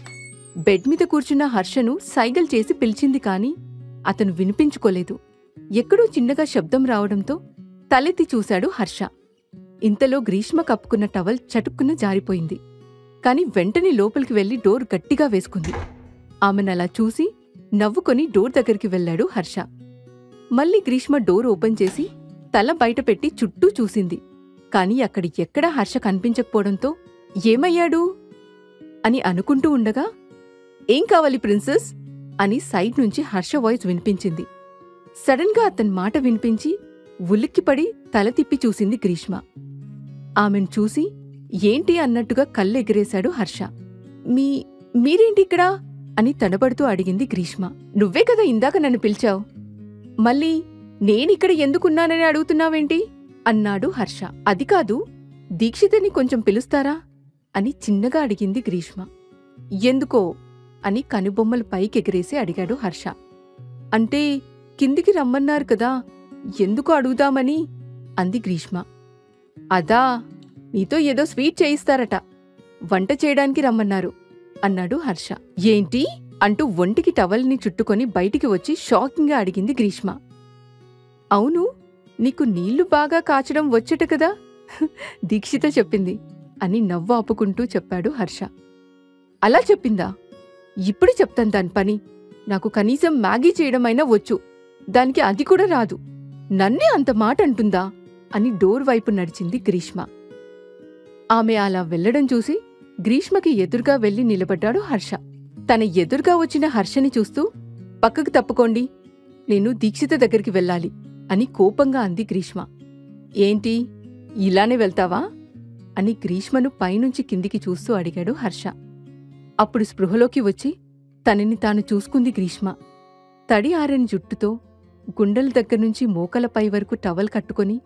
బెడ్ మీద కూర్చున్న హర్షను సైగల్ చేసి పిలిచింది కాని అతను వినిపించుకోలేదు. ఎక్కడో చిన్నగా శబ్దం రావడంతో తలెత్తి చూశాడు హర్ష. ఇంతలో గ్రీష్మ కప్పుకున్న టవల్ చటుక్కున జారిపోయింది. కాని వెంటనే లోపలికి వెళ్లి డోర్ గట్టిగా వేసుకుంది. ఆమెనలా చూసి నవ్వుకొని డోర్ దగ్గరికి వెళ్లాడు హర్ష. మళ్ళీ గ్రీష్మ డోర్ ఓపెన్ చేసి తల బయటపెట్టి చుట్టూ చూసింది. కాని అక్కడి ఎక్కడా హర్ష కనిపించకపోవడంతో ఏమయ్యాడు అని అనుకుంటూ ఉండగా, ఏం కావాలి ప్రిన్సెస్ అని సైడ్ నుంచి హర్ష వాయిస్ వినిపించింది. సడన్గా అతని మాట వినిపించి ఉలిక్కిపడి తల తిప్పి చూసింది గ్రీష్మ. ఆమెను చూసి ఏంటి అన్నట్టుగా కళ్ళెగిరేశాడు హర్ష. మీరేంటి ఇక్కడా అని తడబడుతూ అడిగింది గ్రీష్మ. నువ్వే కదా ఇందాక నన్ను పిలిచావు, మళ్ళీ నేనిక్కడ ఎందుకున్నానని అడుగుతున్నావేంటి అన్నాడు హర్ష. అది కాదు, దీక్షితని కొంచెం పిలుస్తారా అని చిన్నగా అడిగింది గ్రీష్మ. ఎందుకో అని కనుబొమ్మలు పైకెగిరేసి అడిగాడు హర్ష. అంటే కిందికి రమ్మన్నారు కదా, ఎందుకు అడుగుదామని అంది గ్రీష్మ. అదా, నీతో ఏదో స్వీట్ చేయిస్తారట, వంట చేయడానికి రమ్మన్నారు అన్నాడు హర్ష. ఏంటి అంటూ ఒంటికి టవల్ని చుట్టుకొని బయటికి వచ్చి షాకింగ్గా అడిగింది గ్రీష్మ. అవును, నీకు నీళ్లు బాగా కాచడం వచ్చట కదా, దీక్షిత చెప్పింది అని నవ్వు ఆపుకుంటూ చెప్పాడు హర్ష. అలా చెప్పిందా? ఇప్పుడు చెప్తాను దాని పని. నాకు కనీసం మ్యాగీ చేయడమైనా వచ్చు, దానికి అది కూడా రాదు, నన్నే అంత మాట అంటుందా అని డోర్ వైపు నడిచింది గ్రీష్మ. ఆమె అలా వెళ్లడం చూసి గ్రీష్మకి ఎదురుగా వెళ్లి నిలబడ్డాడు హర్ష. తన ఎదురుగా వచ్చిన హర్షని చూస్తూ పక్కకు తప్పుకోండి, నేను దీక్షిత దగ్గరికి వెళ్ళాలి అని కోపంగా అంది గ్రీష్మ. ఏంటి ఇలానే వెళ్తావా అని గ్రీష్మను పైనుంచి కిందికి చూస్తూ అడిగాడు హర్ష. అప్పుడు స్పృహలోకి వచ్చి తనని తాను చూసుకుంది గ్రీష్మ. తడి ఆరని జుట్టుతో గుండెల దగ్గర్నుంచి మోకలపై వరకు టవల్ కట్టుకొని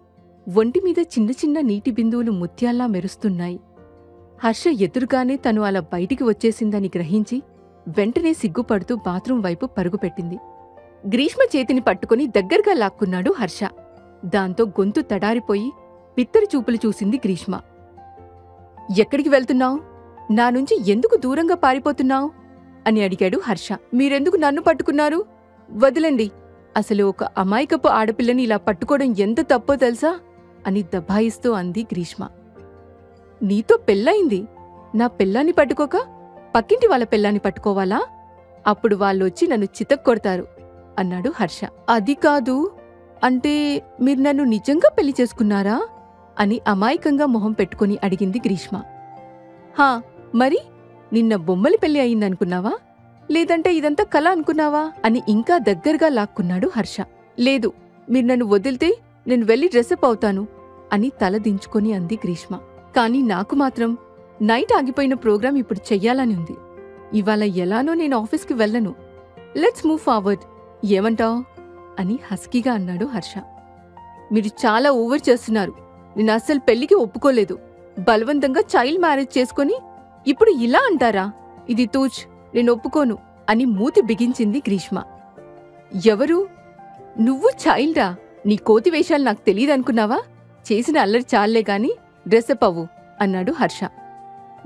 ఒంటిమీద చిన్న చిన్న నీటి బిందువులు ముత్యాల్లా మెరుస్తున్నాయి. హర్ష ఎదురుగానే తను అలా బయటికి వచ్చేసిందని గ్రహించి వెంటనే సిగ్గుపడుతూ బాత్రూం వైపు పరుగుపెట్టింది. గ్రీష్మ చేతిని పట్టుకుని దగ్గరగా లాక్కున్నాడు హర్ష. దాంతో గొంతు తడారిపోయి బిత్తరి చూపులు చూసింది గ్రీష్మ. ఎక్కడికి వెళ్తున్నావు? నా నుంచి ఎందుకు దూరంగా పారిపోతున్నావు అని అడిగాడు హర్ష. మీరెందుకు నన్ను పట్టుకున్నారు? వదిలండి, అసలు ఒక అమాయకపు ఆడపిల్లని ఇలా పట్టుకోవడం ఎంత తప్పో తెలుసా అని దబాయిస్తూ అంది గ్రీష్మ. నీతో పెళ్ళయింది, నా పెళ్ళాన్ని పట్టుకోక పక్కింటి వాళ్ళ పెళ్ళాన్ని పట్టుకోవాలా? అప్పుడు వాళ్ళొచ్చి నన్ను చితక్కొడతారు అన్నాడు హర్ష. అది కాదు, అంటే మీరు నన్ను నిజంగా పెళ్లి చేసుకున్నారా అని అమాయకంగా మొహం పెట్టుకుని అడిగింది గ్రీష్మ. హా మరి, నిన్న బొమ్మలి పెళ్లి అయిందనుకున్నావా, లేదంటే ఇదంతా కళ అనుకున్నావా అని ఇంకా దగ్గరగా లాక్కున్నాడు హర్ష. లేదు, మీరు నన్ను వదిలితే నేను వెళ్ళి డ్రెస్అప్ అవుతాను అని తల దించుకొని అంది గ్రీష్మ. కాని నాకు మాత్రం నైట్ ఆగిపోయిన ప్రోగ్రాం ఇప్పుడు చెయ్యాలని ఉంది. ఇవాళ ఎలానో నేను ఆఫీస్కి వెళ్ళను. లెట్స్ మూవ్ ఫార్వర్డ్, ఏమంటావ్ అని హస్కీగా అన్నాడు హర్ష. మీరు చాలా ఓవర్ చేస్తున్నారు, నేను అస్సలు పెళ్లికి ఒప్పుకోలేదు. బలవంతంగా చైల్డ్ మ్యారేజ్ చేసుకుని ఇప్పుడు ఇలా అంటారా? ఇది తూచ్, నేను ఒప్పుకోను అని మూతి బిగించింది గ్రీష్మ. ఎవరు నువ్వు? చైల్డా? నీ కోతి వేషాలు నాకు తెలియదనుకున్నావా? చేసిన అల్లరి చాలే గాని డ్రెస్అప్ అవ్వు అన్నాడు హర్ష.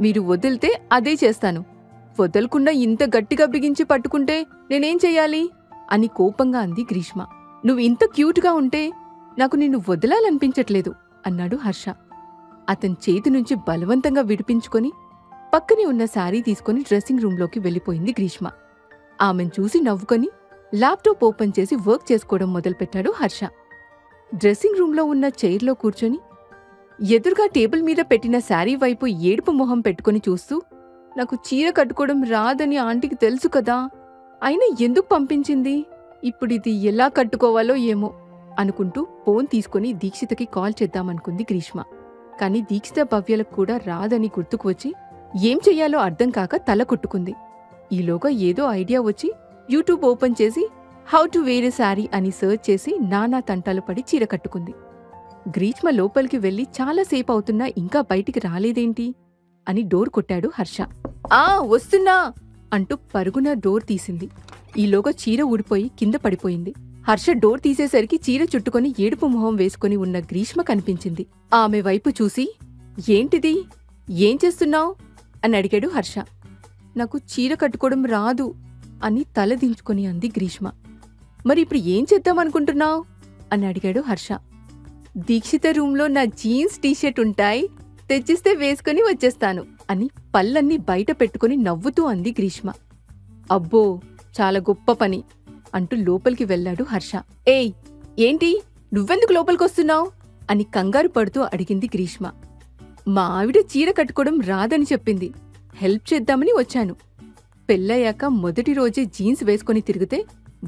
మీరు వదిలితే అదే చేస్తాను, వదలకుండా ఇంత గట్టిగా బిగించి పట్టుకుంటే నేనేం చెయ్యాలి అని కోపంగా అంది గ్రీష్మ. నువ్వు ఇంత క్యూట్గా ఉంటే నాకు నిన్ను వదలాలనిపించట్లేదు అన్నాడు హర్ష. అతని చేతి నుంచి బలవంతంగా విడిపించుకొని పక్కనే ఉన్న శారీ తీసుకుని డ్రెస్సింగ్ రూంలోకి వెళ్ళిపోయింది గ్రీష్మ. ఆమెను చూసి నవ్వుకొని ల్యాప్టాప్ ఓపెన్ చేసి వర్క్ చేసుకోవడం మొదలుపెట్టాడు హర్ష. డ్రెస్సింగ్ రూంలో ఉన్న చైర్లో కూర్చొని ఎదురుగా టేబుల్ మీద పెట్టిన శారీ వైపు ఏడుపు మొహం పెట్టుకుని చూస్తూ, నాకు చీర కట్టుకోవడం రాదని ఆంటీకి తెలుసు కదా, అయినా ఎందుకు పంపించింది, ఇప్పుడిది ఎలా కట్టుకోవాలో ఏమో అనుకుంటూ ఫోన్ తీసుకుని దీక్షితకి కాల్ చేద్దామనుకుంది గ్రీష్మ. కాని దీక్షిత భవ్యలకు కూడా రాదని గుర్తుకు వచ్చి ఏం చెయ్యాలో అర్థం కాక తల కొట్టుకుంది. ఈలోగా ఏదో ఐడియా వచ్చి యూట్యూబ్ ఓపెన్ చేసి హౌ టు వేర్ ఎ శారీ అని సర్చ్ చేసి నానా తంటాలు పడి చీర కట్టుకుంది. గ్రీష్మ లోపలికి వెళ్లి చాలాసేపు అవుతున్నా ఇంకా బయటికి రాలేదేంటి అని డోర్ కొట్టాడు హర్ష. వస్తున్నా అంటూ పరుగున డోర్ తీసింది. ఈలోగా చీర ఊడిపోయి కింద పడిపోయింది. హర్ష డోర్ తీసేసరికి చీర చుట్టుకొని ఏడుపు మొహం వేసుకుని ఉన్న గ్రీష్మ కనిపించింది. ఆమె వైపు చూసి, ఏంటిది, ఏం చేస్తున్నావ్ అని అడిగాడు హర్ష. నాకు చీర కట్టుకోవడం రాదు అని తలదించుకొని అంది గ్రీష్మ. మరి ఇప్పుడు ఏం చేద్దామనుకుంటున్నావ్ అని అడిగాడు హర్ష. దీక్షిత రూంలో నా జీన్స్ టీషర్ట్ ఉంటాయి, తెచ్చిస్తే వేసుకుని వచ్చేస్తాను అని పళ్ళన్నీ బయట పెట్టుకుని నవ్వుతూ అంది గ్రీష్మ. అబ్బో, చాలా గొప్ప పని అంటూ లోపలికి వెళ్లాడు హర్ష. ఏయ్, ఏంటి, నువ్వెందుకు లోపలికొస్తున్నావ్ అని కంగారు పడుతూ అడిగింది గ్రీష్మ. మా ఆవిడ చీర కట్టుకోవడం రాదని చెప్పింది, హెల్ప్ చేద్దామని వచ్చాను. పెళ్ళయ్యాక మొదటి రోజే జీన్స్ వేసుకుని తిరిగితే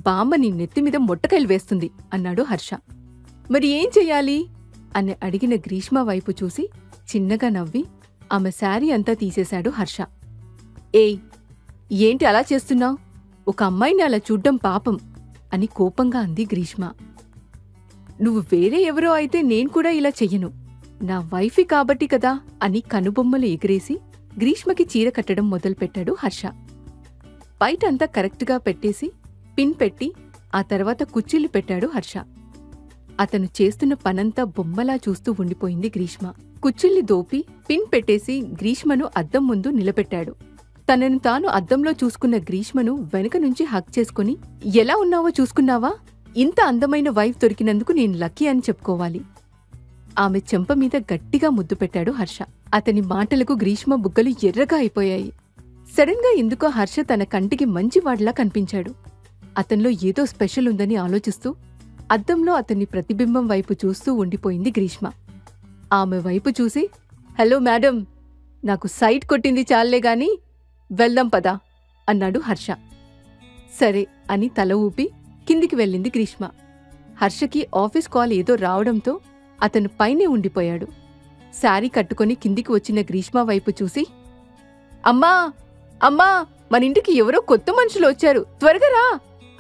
బామ్మ నీ నెత్తిమీద మొట్టకాయలు వేస్తుంది అన్నాడు హర్ష. మరి ఏం చెయ్యాలి అని అడిగిన గ్రీష్మ వైపు చూసి చిన్నగా నవ్వి ఆమె శారీ అంతా తీసేశాడు హర్ష. ఏయ్, ఏంటి అలా చేస్తున్నావ్, ఒక అమ్మాయిని అలా చూడ్డం పాపం అని కోపంగా అంది గ్రీష్మ. నువ్వు వేరే ఎవరో అయితే నేను కూడా ఇలా చెయ్యను, నా వైఫీ కాబట్టి కదా అని కనుబొమ్మలు ఎగిరేసి గ్రీష్మకి చీర కట్టడం మొదలుపెట్టాడు హర్ష. బయటంతా కరెక్ట్గా పెట్టేసి పిన్ పెట్టి ఆ తర్వాత కుచ్చిళ్లు పెట్టాడు హర్ష. అతను చేస్తున్న పనంతా బొమ్మలా చూస్తూ ఉండిపోయింది గ్రీష్మ. కుచ్చిళ్లి దోపి పిన్ పెట్టేసి గ్రీష్మను అద్దం ముందు నిలబెట్టాడు. తనను తాను అద్దంలో చూసుకున్న గ్రీష్మను వెనుక నుంచి హగ్ చేసుకుని, ఎలా ఉన్నావో చూసుకున్నావా, ఇంత అందమైన వైఫ్ దొరికినందుకు నేను లక్కీ అని చెప్పుకోవాలి. ఆమె చెంపమీద గట్టిగా ముద్దు పెట్టాడు హర్ష. అతని మాటలకు గ్రీష్మ బుగ్గలు ఎర్రగా అయిపోయాయి. సడన్ గా ఎందుకో హర్ష తన కంటికి మంచివాడిలా కనిపించాడు. అతనిలో ఏదో స్పెషల్ ఉందని ఆలోచిస్తూ అద్దంలో అతన్ని ప్రతిబింబం వైపు చూస్తూ ఉండిపోయింది గ్రీష్మ. ఆమె వైపు చూసి, హలో మేడం, నాకు సైట్ కొట్టింది చాలే గాని వెళ్దాం పదా అన్నాడు హర్ష. సరే అని తల ఊపి కిందికి వెళ్ళింది గ్రీష్మ. హర్షకి ఆఫీస్ కాల్ ఏదో రావడంతో అతను పైనే ఉండిపోయాడు. శారీ కట్టుకుని కిందికి వచ్చిన గ్రీష్మ వైపు చూసి, అమ్మా అమ్మా, మనింటికి ఎవరో కొత్త మనుషులు వచ్చారు, త్వరగా రా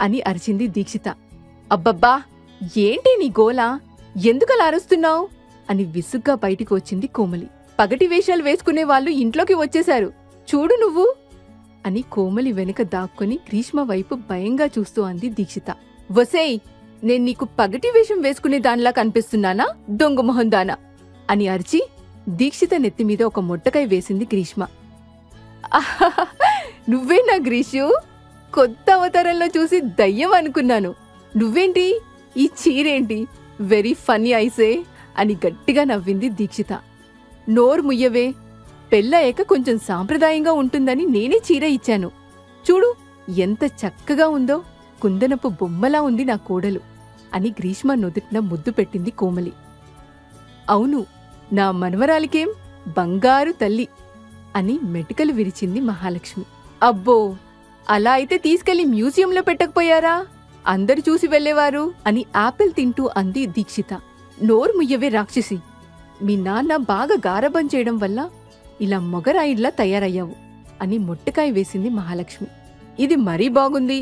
అని అరిచింది దీక్షిత. అబ్బబ్బా, ఏంటి నీ గోలా, ఎందుకలా అరుస్తున్నావు అని విసుగ్గా బయటికి వచ్చింది కోమలి. పగటి వేషాలు వేసుకునే వాళ్ళు ఇంట్లోకి వచ్చేశారు, చూడు నువ్వు అని కోమలి వెనుక దాక్కుని గ్రీష్మ వైపు భయంగా చూస్తూ అంది దీక్షిత. వసేయ్, నేను నీకు పగటి వేషం వేసుకునే దానిలా కనిపిస్తున్నానా, దొంగ మొహందానా అని అరిచి దీక్షిత నెత్తిమీద ఒక మొట్టకాయ వేసింది గ్రీష్మ. నువ్వేనా గ్రీషు, కొత్త అవతారంలో చూసి దయ్యం అనుకున్నాను, నువ్వేంటి, ఈ చీరేంటి, వెరీ ఫన్నీ ఐసే అని గట్టిగా నవ్వింది దీక్షిత. నోరు ముయ్యవే, పెళ్ళయ్యాక కొంచెం సాంప్రదాయంగా ఉంటుందని నేనే చీర ఇచ్చాను, చూడు ఎంత చక్కగా ఉందో, కుందనపు బొమ్మలా ఉంది నా కోడలు అని గ్రీష్మ నుదుటిన ముద్దు పెట్టింది కోమలి. అవును, నా మనవరాలికేం బంగారు తల్లి అని మెటికలు విరిచింది మహాలక్ష్మి. అబ్బో, అలా అయితే తీసుకెళ్లి మ్యూజియంలో పెట్టకపోయారా, అందరు చూసి వెళ్లేవారు అని ఆపిల్ తింటూ అంది దీక్షిత. నోరు ముయ్యవే రాక్షసి, మీ నాన్న బాగా గారబం చేయడం వల్ల ఇలా మొగరాయిడ్లా తయారయ్యావు అని మొట్టకాయ వేసింది మహాలక్ష్మి. ఇది మరీ బాగుంది,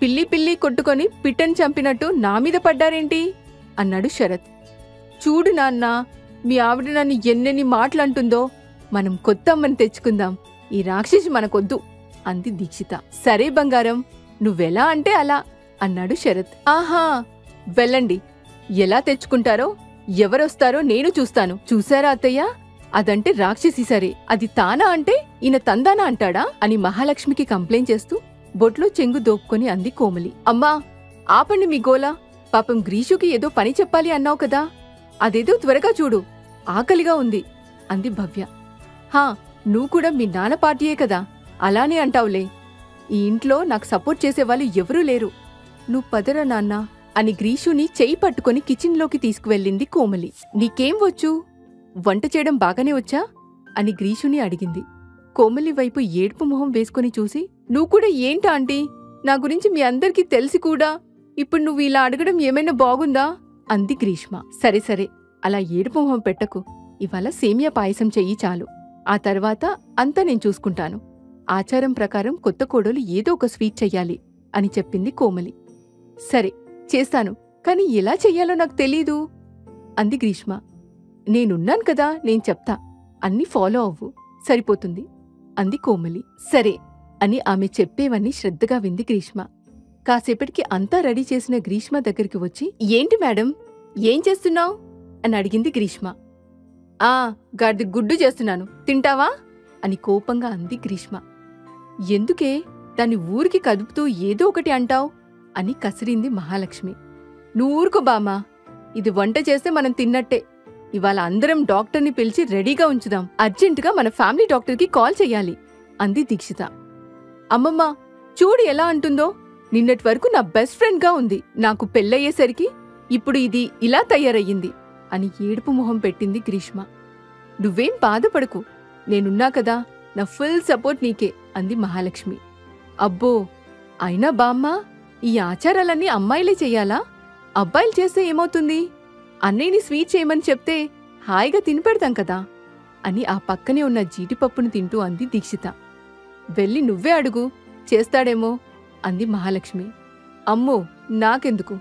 పిల్లి పిల్లి కొట్టుకొని పిట్టని చంపినట్టు నా మీద పడ్డారేంటి అన్నాడు శరత్. చూడు నాన్నా, మీ ఆవిడ నన్ను ఎన్నెన్ని మాటలంటుందో, మనం కొత్త అమ్మని తెచ్చుకుందాం, ఈ రాక్షసి మనకొద్దు అంది దీక్షిత. సరే బంగారం, నువ్వెలా అంటే అలా అన్నాడు శరత్. ఆహా, వెళ్ళండి, ఎలా తెచ్చుకుంటారో ఎవరొస్తారో నేను చూస్తాను. చూశారా అత్తయ్య, అదంటే రాక్షసి సరే, అది తానా అంటే ఈయన తందానా అంటాడా అని మహాలక్ష్మికి కంప్లైంట్ చేస్తూ బొట్లో చెంగు దోపుకొని అంది కోమలి. అమ్మా, ఆపండి మీ గోలా, పాపం గ్రీషుకి ఏదో పని చెప్పాలి అన్నావు కదా, అదేదో త్వరగా చూడు, ఆకలిగా ఉంది అంది భవ్య. హా, నువ్వు కూడా మీ నాన్న పార్టీయే కదా, అలానే అంటావులే, ఈ ఇంట్లో నాకు సపోర్ట్ చేసేవాళ్ళు ఎవరూ లేరు, నువ్వు పదరా నాన్నా అని గ్రీషుని చెయ్యి పట్టుకుని కిచెన్లోకి తీసుకువెళ్ళింది కోమలి. నీకేం వచ్చు, వంట చేయడం బాగానే వచ్చా అని గ్రీషుని అడిగింది. కోమలి వైపు ఏడుపు మొహం వేసుకుని చూసి, నువ్వు కూడా ఏంటా ఆంటీ, నా గురించి మీ అందరికీ తెలిసి కూడా ఇప్పుడు నువ్వు ఇలా అడగడం ఏమైనా బాగుందా అంది గ్రీష్మ. సరే సరే, అలా ఏడుపు మొహం పెట్టకు, ఇవాళ సేమియా పాయసం చెయ్యి చాలు, ఆ తర్వాత అంతా నేను చూసుకుంటాను. ఆచారం ప్రకారం కొత్త కోడలు ఏదో ఒక స్వీట్ చెయ్యాలి అని చెప్పింది కోమలి. సరే చేస్తాను, కాని ఎలా చెయ్యాలో నాకు తెలీదు. అంది గ్రీష్మ. నేనున్నాను కదా, నేను చెప్తా. అన్నీ ఫాలో అవ్వు, సరిపోతుంది అంది కోమలి. సరే అని ఆమె చెప్పేవన్నీ శ్రద్ధగా వింది గ్రీష్మ. కాసేపటికి అంతా రెడీ చేసిన గ్రీష్మ దగ్గరికి వచ్చి, ఏంటి మేడం, ఏం చేస్తున్నావు అని అడిగింది గ్రీష్మ. గాడిది గుడ్డు చేస్తున్నాను, తింటావా అని కోపంగా అంది గ్రీష్మ. ఎందుకే దాన్ని ఊరికి కదుపుతూ ఏదో ఒకటి అంటావు అని కసిరింది మహాలక్ష్మి. నువ్వు ఊరుకో బామ్మా, ఇది వంట చేస్తే మనం తిన్నట్టే. ఇవాళ అందరం డాక్టర్ని పిలిచి రెడీగా ఉంచుదాం. అర్జెంటుగా మన ఫ్యామిలీ డాక్టర్కి కాల్ చెయ్యాలి అంది దీక్షిత. అమ్మమ్మ చూడు ఎలా అంటుందో, నిన్నటి వరకు నా బెస్ట్ ఫ్రెండ్గా ఉంది, నాకు పెళ్ళయ్యేసరికి ఇప్పుడు ఇది ఇలా తయారయ్యింది అని ఏడుపు మొహం పెట్టింది గ్రీష్మ. నువ్వేం బాధపడకు, నేనున్నా కదా, నా ఫుల్ సపోర్ట్ నీకే అంది మహాలక్ష్మి. అబ్బో, అయినా బామ్మ, ఈ ఆచారాలన్నీ అమ్మాయిలే చెయ్యాలా? అబ్బాయిలు చేస్తే ఏమవుతుంది? అన్నయ్యని స్వీట్ చేయమని చెప్తే హాయిగా తినిపెడతాం కదా అని ఆ పక్కనే ఉన్న జీడిపప్పును తింటూ అంది దీక్షిత. వెళ్ళి నువ్వే అడుగు, చేస్తాడేమో అంది మహాలక్ష్మి. అమ్మో, నాకెందుకు,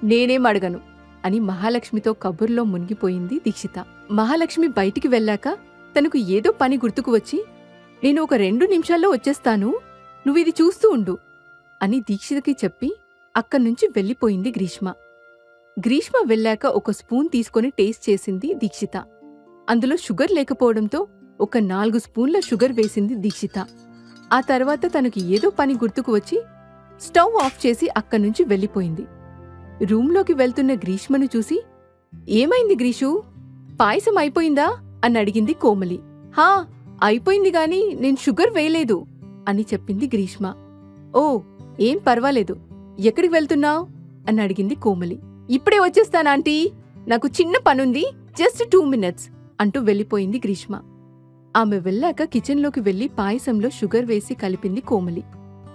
నేనేం అడగను అని మహాలక్ష్మితో కబుర్లో మునిగిపోయింది దీక్షిత. మహాలక్ష్మి బయటికి వెళ్ళాక తనకు ఏదో పని గుర్తుకు వచ్చి, నేను ఒక 2 నిమిషాల్లో వచ్చేస్తాను, నువ్విది చూస్తూ ఉండు అని దీక్షితకి చెప్పి అక్కడ్నుంచి వెళ్ళిపోయింది గ్రీష్మ. గ్రీష్మ వెళ్ళాక ఒక స్పూన్ తీసుకొని టేస్ట్ చేసింది దీక్షిత. అందులో షుగర్ లేకపోవడంతో ఒక 4 స్పూన్ల షుగర్ వేసింది దీక్షిత. ఆ తర్వాత తనకి ఏదో పని గుర్తుకు వచ్చి స్టవ్ ఆఫ్ చేసి అక్కడ్నుంచి వెళ్ళిపోయింది. రూంలోకి వెళ్తున్న గ్రీష్మను చూసి, ఏమైంది గ్రీషూ, పాయసం అయిపోయిందా అని అడిగింది కోమలి. హా, అయిపోయింది గాని నేను షుగర్ వేయలేదు అని చెప్పింది గ్రీష్మ. ఓ, ఏం పర్వాలేదు, ఎక్కడికి వెళ్తున్నావు అని అడిగింది కోమలి. ఇప్పుడే వచ్చేస్తానాంటీ, నాకు చిన్న పనుంది, జస్ట్ 2 మినిట్స్ అంటూ వెళ్ళిపోయింది గ్రీష్మ. ఆమె వెళ్ళాక కిచెన్లోకి వెళ్లి పాయసంలో షుగర్ వేసి కలిపింది కోమలి.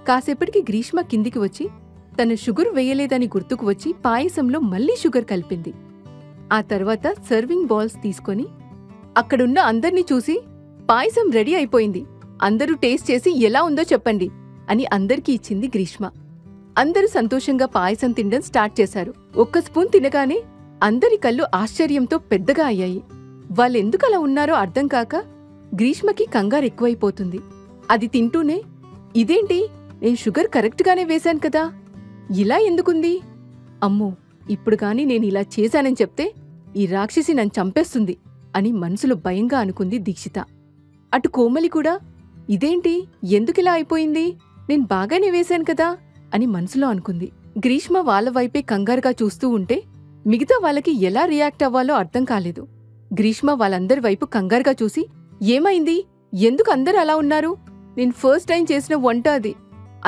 కాసేపటికి గ్రీష్మ కిందికి వచ్చి తను షుగర్ వేయలేదని గుర్తుకు వచ్చి పాయసంలో మళ్లీ షుగర్ కలిపింది. ఆ తర్వాత సర్వింగ్ బాల్స్ తీసుకొని అక్కడున్న అందర్నీ చూసి, పాయసం రెడీ అయిపోయింది, అందరూ టేస్ట్ చేసి ఎలా ఉందో చెప్పండి అని అందరికీ ఇచ్చింది గ్రీష్మ. అందరూ సంతోషంగా పాయసం తినడం స్టార్ట్ చేశారు. ఒక్క స్పూన్ తినగానే అందరి కళ్ళు ఆశ్చర్యంతో పెద్దగా అయ్యాయి. వాళ్ళెందుకలా ఉన్నారో అర్థం కాక గ్రీష్మకి కంగారెక్కువైపోతుంది. అది తింటూనే, ఇదేంటి, నేను షుగర్ కరెక్ట్గానే వేశాను కదా, ఇలా ఎందుకుంది? అమ్మో, ఇప్పుడు గాని నేనిలా చేశానని చెప్తే ఈ రాక్షసి నన్ను చంపేస్తుంది అని మనసులో భయంగా అనుకుంది దీక్షిత. అటు కోమలి కూడా, ఇదేంటి, ఎందుకిలా అయిపోయింది, నేను బాగానే వేశాను కదా అని మనసులో అనుకుంది. గ్రీష్మ వాళ్ళ వైపే కంగారుగా చూస్తూ ఉంటే మిగతా వాళ్ళకి ఎలా రియాక్ట్ అవ్వాలో అర్థం కాలేదు. గ్రీష్మ వాళ్ళందరి వైపు కంగారుగా చూసి, ఏమైంది, ఎందుకు అందరూ అలా ఉన్నారు, నేను ఫస్ట్ టైం చేసిన వంట అది,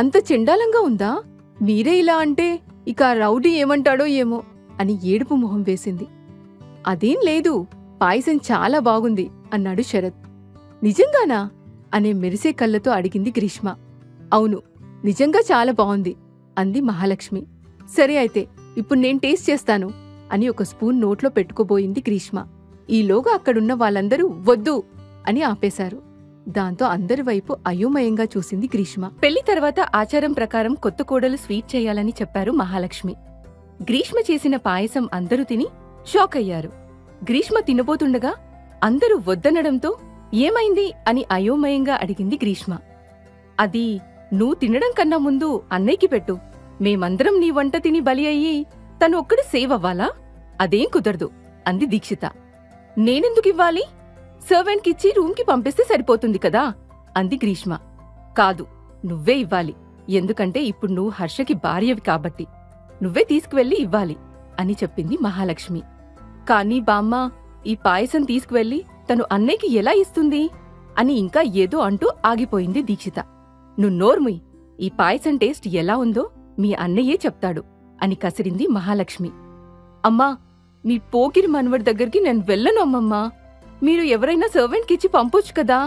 అంత చెండాలంగా ఉందా, మీరే ఇలా అంటే ఇక ఆ రౌడీ ఏమంటాడో ఏమో అని ఏడుపు మొహం వేసింది. అదేం లేదు, పాయసం చాలా బాగుంది అన్నాడు శరత్. నిజంగానా అనే మెరిసే కళ్ళతో అడిగింది గ్రీష్మ. అవును, నిజంగా చాలా బాగుంది అంది మహాలక్ష్మి. సరే అయితే ఇప్పుడు నేను టేస్ట్ చేస్తాను అని ఒక స్పూన్ నోట్లో పెట్టుకోబోయింది గ్రీష్మ. ఈలోగా అక్కడున్న వాళ్ళందరూ వద్దు అని ఆపేశారు. దాంతో అందరి వైపు అయోమయంగా చూసింది గ్రీష్మ. పెళ్లి తర్వాత ఆచారం ప్రకారం కొత్త కోడలు స్వీట్ చేయాలని చెప్పారు మహాలక్ష్మి. గ్రీష్మ చేసిన పాయసం అందరూ తిని షాక్ అయ్యారు. గ్రీష్మ తినబోతుండగా అందరూ వద్దనడంతో ఏమైంది అని అయోమయంగా అడిగింది గ్రీష్మ. అది నువ్వు తినడం కన్నా ముందు అన్నయ్యకి పెట్టు, మేమందరం నీ వంట తిని బలి అయ్యి తను ఒక్కడు సేవ్ అవ్వాలా, అదేం కుదరదు అంది దీక్షిత. నేనెందుకివ్వాలి, సర్వెంట్కిచ్చి రూమ్కి పంపిస్తే సరిపోతుంది కదా అంది గ్రీష్మ. కాదు, నువ్వే ఇవ్వాలి, ఎందుకంటే ఇప్పుడు నువ్వు హర్షకి భార్యవి కాబట్టి నువ్వే తీసుకువెళ్ళి ఇవ్వాలి అని చెప్పింది మహాలక్ష్మి. కానీ బామ్మ, ఈ పాయసం తీసుకువెళ్ళి తను అన్నయ్యకి ఎలా ఇస్తుంది అని ఇంకా ఏదో అంటూ ఆగిపోయింది దీక్షిత. నువ్వు నోర్ముయ్, ఈ పాయసం టేస్ట్ ఎలా ఉందో మీ అన్నయ్యే చెప్తాడు అని కసిరింది మహాలక్ష్మి. అమ్మా, మీ పోకిరి మనవడి దగ్గరికి నేను వెళ్ళను అమ్మమ్మా, మీరు ఎవరైనా సర్వెంట్కిచ్చి పంపొచ్చు కదా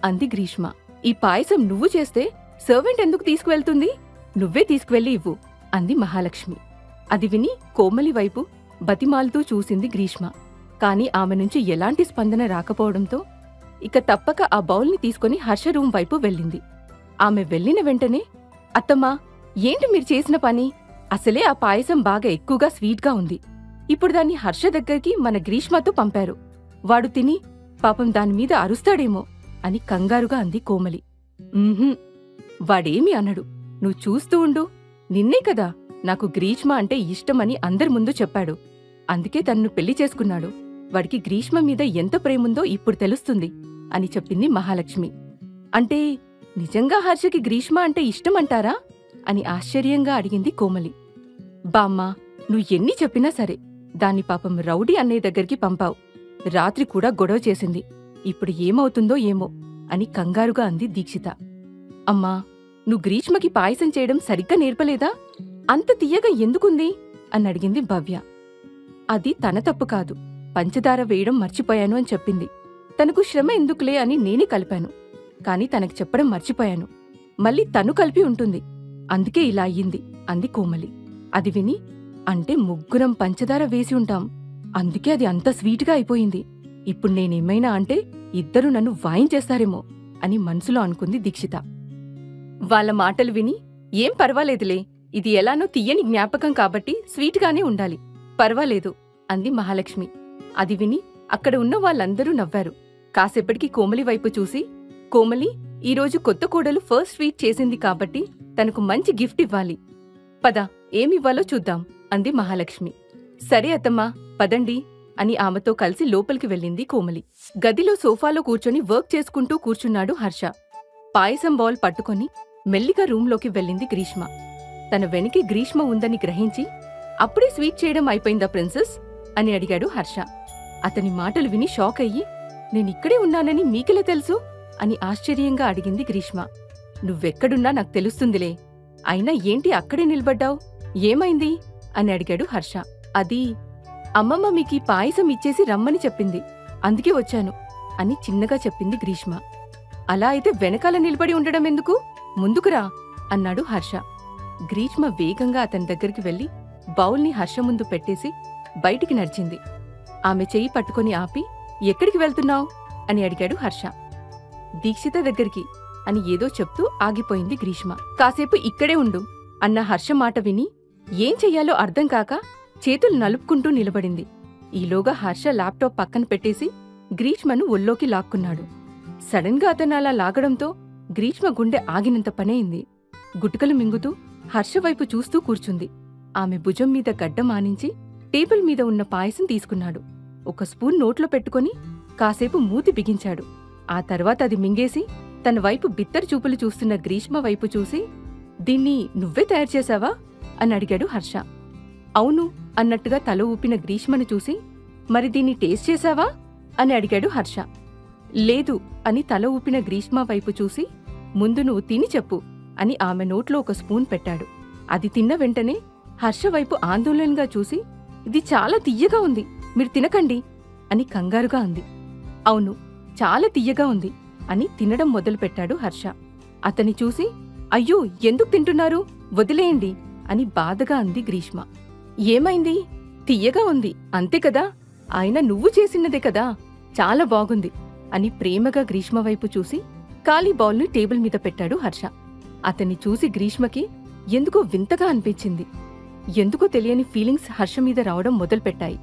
అంది గ్రీష్మ. ఈ పాయసం నువ్వు చేస్తే సర్వెంట్ ఎందుకు తీసుకువెళ్తుంది, నువ్వే తీసుకువెళ్ళి ఇవ్వు అంది మహాలక్ష్మి. అది విని కోమలి వైపు బతిమాలుతూ చూసింది గ్రీష్మ. కాని ఆమె నుంచి ఎలాంటి స్పందన రాకపోవడంతో ఇక తప్పక ఆ బౌల్ని తీసుకుని హర్ష రూం వైపు వెళ్ళింది. ఆమె వెళ్లిన వెంటనే, అత్తమ్మా, ఏంటి మీరు చేసిన పని, అసలే ఆ పాయసం బాగా ఎక్కువగా స్వీట్గా ఉంది, ఇప్పుడు దాన్ని హర్ష దగ్గరికి మన గ్రీష్మతో పంపారు. వాడు తిని పాపం దానిమీద అరుస్తాడేమో అని కంగారుగా అంది కోమలి. వాడేమీ అనడు, నువ్వు చూస్తూ ఉండు. నిన్నే కదా నాకు గ్రీష్మ అంటే ఇష్టమని అందరి ముందు చెప్పాడు. అందుకే తన్ను పెళ్లి చేసుకున్నాడు. వాడికి గ్రీష్మ మీద ఎంత ప్రేముందో ఇప్పుడు తెలుస్తుంది అని చెప్పింది మహాలక్ష్మి. అంటే నిజంగా హర్షకి గ్రీష్మ అంటే ఇష్టమంటారా అని ఆశ్చర్యంగా అడిగింది కోమలి. బామ్మా, నువ్వు ఎన్ని చెప్పినా సరే దాన్ని పాపం రౌడీ అన్నయ్య దగ్గరికి పంపావు. రాత్రి కూడా గొడవ చేసింది. ఇప్పుడు ఏమవుతుందో ఏమో అని కంగారుగా అంది దీక్షిత. అమ్మా, నువ్వు గ్రీష్మకి పాయసం చేయడం సరిగ్గా నేర్పలేదా? అంత తీయగా ఎందుకుంది అని అడిగింది భవ్య. అది తన తప్పు కాదు, పంచదార వేయడం మర్చిపోయాను అని చెప్పింది. తనకు శ్రమ ఎందుకులే అని నేనే కలిపాను. కాని తనకు చెప్పడం మర్చిపోయాను. మళ్ళీ తను కలిపి ఉంటుంది, అందుకే ఇలా అయ్యింది అంది కోమలి. అది విని, అంటే ముగ్గురం పంచదార వేసి ఉంటాం, అందుకే అది అంత స్వీట్గా అయిపోయింది. ఇప్పుడు నేనేమైనా అంటే ఇద్దరూ నన్ను వాయించేస్తారేమో అని మనసులో అనుకుంది దీక్షిత. వాళ్ళ మాటలు విని, ఏం పర్వాలేదులే, ఇది ఎలానో తీయని జ్ఞాపకం కాబట్టి స్వీట్గానే ఉండాలి, పర్వాలేదు అంది మహాలక్ష్మి. అది విని అక్కడ ఉన్న వాళ్ళందరూ నవ్వారు. కాసేపటికి కోమలి వైపు చూసి, కోమలి, ఈరోజు కొత్త కోడలు ఫస్ట్ స్వీట్ చేసింది కాబట్టి తనకు మంచి గిఫ్ట్ ఇవ్వాలి. పద, ఏమివ్వాలో చూద్దాం అంది మహాలక్ష్మి. సరే అత్తమ్మా, పదండి అని ఆమెతో కలిసి లోపలికి వెళ్ళింది కోమలి. గదిలో సోఫాలో కూర్చొని వర్క్ చేసుకుంటూ కూర్చున్నాడు హర్ష. పాయసం బౌల్ పట్టుకొని మెల్లిగా రూంలోకి వెళ్ళింది గ్రీష్మ. తన వెనకే గ్రీష్మ ఉందని గ్రహించి, అప్పుడే స్వీట్ చేయడం అయిపోయిందా ప్రిన్సెస్ అని అడిగాడు హర్ష. అతని మాటలు విని షాక్ అయ్యి, నేనిక్కడే ఉన్నానని మీకెలా తెలుసు అని ఆశ్చర్యంగా అడిగింది గ్రీష్మ. నువ్వెక్కడున్నా నాకు తెలుస్తుందిలే, అయినా ఏంటి అక్కడే నిలబడ్డావు, ఏమైంది అని అడిగాడు హర్ష. అది అమ్మమ్మ మీకీ పాయసం ఇచ్చేసి రమ్మని చెప్పింది, అందుకే వచ్చాను అని చిన్నగా చెప్పింది గ్రీష్మ. అలా అయితే వెనకాల నిలబడి ఉండడం ఎందుకు, ముందుకురా అన్నాడు హర్ష. గ్రీష్మ వేగంగా అతని దగ్గరికి వెళ్లి బౌల్ని హర్ష ముందు పెట్టేసి బయటికి నడిచింది. ఆమె చెయ్యి పట్టుకుని ఆపి, ఎక్కడికి వెళ్తున్నావు అని అడిగాడు హర్ష. దీక్షిత దగ్గరికి అని ఏదో చెప్తూ ఆగిపోయింది గ్రీష్మ. కాసేపు ఇక్కడే ఉండు అన్న హర్ష మాట విని ఏం చెయ్యాలో అర్థం కాక చేతులు నలుపుకుంటూ నిలబడింది. ఈలోగా హర్ష ల్యాప్టాప్ పక్కన పెట్టేసి గ్రీష్మను ఒల్లోకి లాక్కున్నాడు. సడన్గా అతను అలా లాగడంతో గ్రీష్మ గుండె ఆగినంత పనైంది. గుటకలు మింగుతూ హర్ష వైపు చూస్తూ కూర్చుంది. ఆమె భుజం మీద గడ్డం ఆనించి టేబుల్ మీద ఉన్న పాయసం తీసుకున్నాడు. ఒక స్పూన్ నోట్లో పెట్టుకుని కాసేపు మూతి బిగించాడు. ఆ తర్వాత అది మింగేసి తన వైపు బిత్తరు చూపులు చూస్తున్న గ్రీష్మ వైపు చూసి, దీన్ని నువ్వే తయారు చేశావా అని అడిగాడు హర్ష. అవును అన్నట్టుగా తల ఊపిన గ్రీష్మను చూసి, మరి దీన్ని టేస్ట్ చేశావా అని అడిగాడు హర్ష. లేదు అని తల ఊపిన గ్రీష్మ వైపు చూసి, ముందు నువ్వు తిని చెప్పు అని ఆమె నోట్లో ఒక స్పూన్ పెట్టాడు. అది తిన్న వెంటనే హర్ష వైపు ఆందోళనగా చూసి, ఇది చాలా తియ్యగా ఉంది, మీరు తినకండి అని కంగారుగా అంది. అవును, చాలా తియ్యగా ఉంది అని తినడం మొదలుపెట్టాడు హర్ష. అతని చూసి, అయ్యో ఎందుకు తింటున్నారు, వదిలేయండి అని బాధగా అంది గ్రీష్మ. ఏమైంది, తియ్యగా ఉంది అంతే కదా, ఆయన నువ్వు చేసినదే కదా, చాలా బాగుంది అని ప్రేమగా గ్రీష్మ వైపు చూసి ఖాళీ బౌల్ని టేబుల్ మీద పెట్టాడు హర్ష. అతన్ని చూసి గ్రీష్మకి ఎందుకో వింతగా అనిపించింది. ఎందుకో తెలియని ఫీలింగ్స్ హర్ష మీద రావడం మొదలుపెట్టాయి.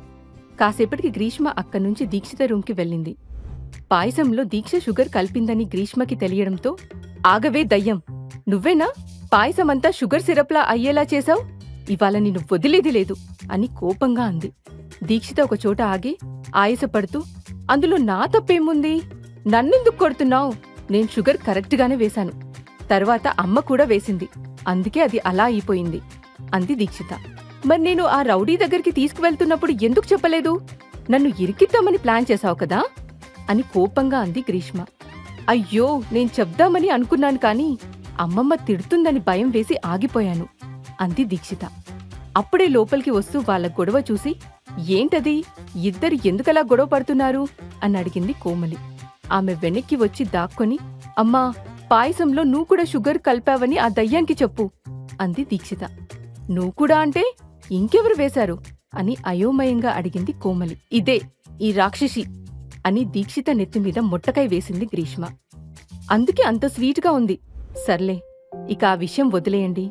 కాసేపటికి గ్రీష్మ అక్కడ్నుంచి దీక్షిత రూంకి వెళ్ళింది. పాయసంలో దీక్ష షుగర్ కలిపిందని గ్రీష్మకి తెలియడంతో, ఆగవే దయ్యం, నువ్వేనా పాయసమంతా షుగర్ సిరప్లా అయ్యేలా చేశావు, ఇవాళ నిన్ను వదిలేది లేదు అని కోపంగా అంది. దీక్షిత ఒకచోట ఆగి ఆయాసపడుతూ, అందులో నా తప్పేముంది, నన్నెందుకు కొడుతున్నావు, నేను షుగర్ కరెక్ట్గానే వేశాను, తర్వాత అమ్మ కూడా వేసింది, అందుకే అది అలా అయిపోయింది అంది దీక్షిత. మరి నేను ఆ రౌడీ దగ్గరికి తీసుకువెళ్తున్నప్పుడు ఎందుకు చెప్పలేదు, నన్ను ఇరికిద్దామని ప్లాన్ చేశావు కదా అని కోపంగా అంది గ్రీష్మ. అయ్యో, నేను చెప్దామని అనుకున్నాను కాని అమ్మమ్మ తిడుతుందని భయం వేసి ఆగిపోయాను అంది దీక్షిత. అప్పుడే లోపలికి వస్తూ వాళ్ళ గొడవ చూసి, ఏంటది, ఇద్దరు ఎందుకలా గొడవ పడుతున్నారు అని అడిగింది కోమలి. ఆమె వెనక్కి వచ్చి దాక్కొని, అమ్మా, పాయసంలో నువ్వు కూడా షుగర్ కలిపావని ఆ దయ్యానికి చెప్పు అంది దీక్షిత. నువ్వు కూడా అంటే ఇంకెవరు వేశారు అని అయోమయంగా అడిగింది కోమలి. ఇదే, ఈ రాక్షసి అని దీక్షిత నెత్తిమీద మొట్టకాయ వేసింది గ్రీష్మ. అందుకే అంత స్వీట్గా ఉంది. సర్లే, ఇక ఆ విషయం వదిలేయండి.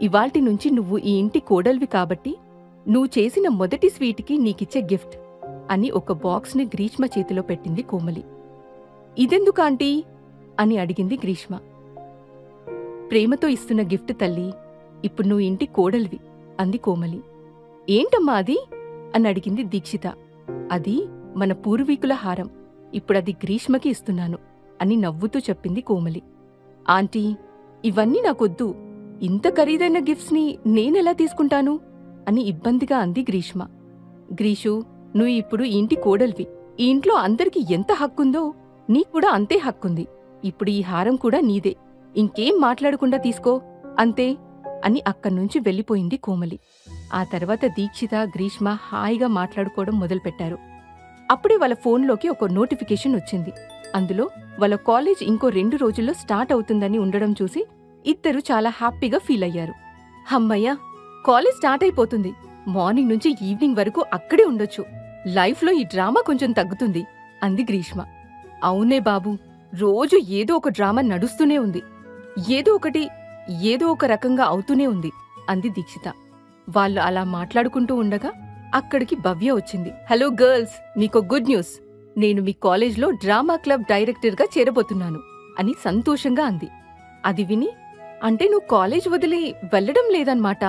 ఇవాల్టి నుంచి నువ్వు ఈ ఇంటి కోడల్వి కాబట్టి నువ్వు చేసిన మొదటి స్వీట్కి నీకిచ్చే గిఫ్ట్ అని ఒక బాక్స్ని గ్రీష్మ చేతిలో పెట్టింది కోమలి. ఇదెందుకు ఆంటీ అని అడిగింది గ్రీష్మ. ప్రేమతో ఇస్తున్న గిఫ్ట్ తల్లి, ఇప్పుడు నువ్వు ఇంటి కోడలివి అంది కోమలి. ఏంటమ్మా అది అని అడిగింది దీక్షిత. అది మన పూర్వీకుల హారం, ఇప్పుడది గ్రీష్మకి ఇస్తున్నాను అని నవ్వుతూ చెప్పింది కోమలి. ఆంటీ, ఇవన్నీ నాకొద్దు, ఇంత ఖరీదైన గిఫ్ట్స్ని నేనెలా తీసుకుంటాను అని ఇబ్బందిగా అంది గ్రీష్మ. గ్రీషు, నువ్వు ఇప్పుడు ఇంటి కోడలివి, ఈ ఇంట్లో అందరికీ ఎంత హక్కుందో నీకూడా అంతే హక్కుంది. ఇప్పుడు ఈ హారం కూడా నీదే, ఇంకేం మాట్లాడకుండా తీసుకో అంతే అని అక్కడ్నుంచి వెళ్ళిపోయింది కోమలి. ఆ తర్వాత దీక్షిత, గ్రీష్మ హాయిగా మాట్లాడుకోవడం మొదలుపెట్టారు. అప్పుడే వాళ్ళ ఫోన్లోకి ఒక నోటిఫికేషన్ వచ్చింది. అందులో వాళ్ళ కాలేజ్ ఇంకో 2 రోజుల్లో స్టార్ట్ అవుతుందని ఉండడం చూసి ఇద్దరు చాలా హ్యాపీగా ఫీల్ అయ్యారు. హమ్మయ్య, కాలేజ్ స్టార్ట్ అయిపోతుంది, మార్నింగ్ నుంచి ఈవినింగ్ వరకు అక్కడే ఉండొచ్చు, లైఫ్లో ఈ డ్రామా కొంచెం తగ్గుతుంది అంది గ్రీష్మ. అవునే బాబు, రోజు ఏదో ఒక డ్రామా నడుస్తూనే ఉంది, ఏదో ఒక రకంగా అవుతూనే ఉంది అంది దీక్షిత. వాళ్ళు అలా మాట్లాడుకుంటూ ఉండగా అక్కడికి భవ్య వచ్చింది. హలో గర్ల్స్, మీకో గుడ్ న్యూస్, నేను మీ కాలేజ్లో డ్రామా క్లబ్ డైరెక్టర్గా చేరబోతున్నాను అని సంతోషంగా అంది. అది విని, అంటే నువ్వు కాలేజ్ వదిలి వెళ్లడం లేదన్నమాట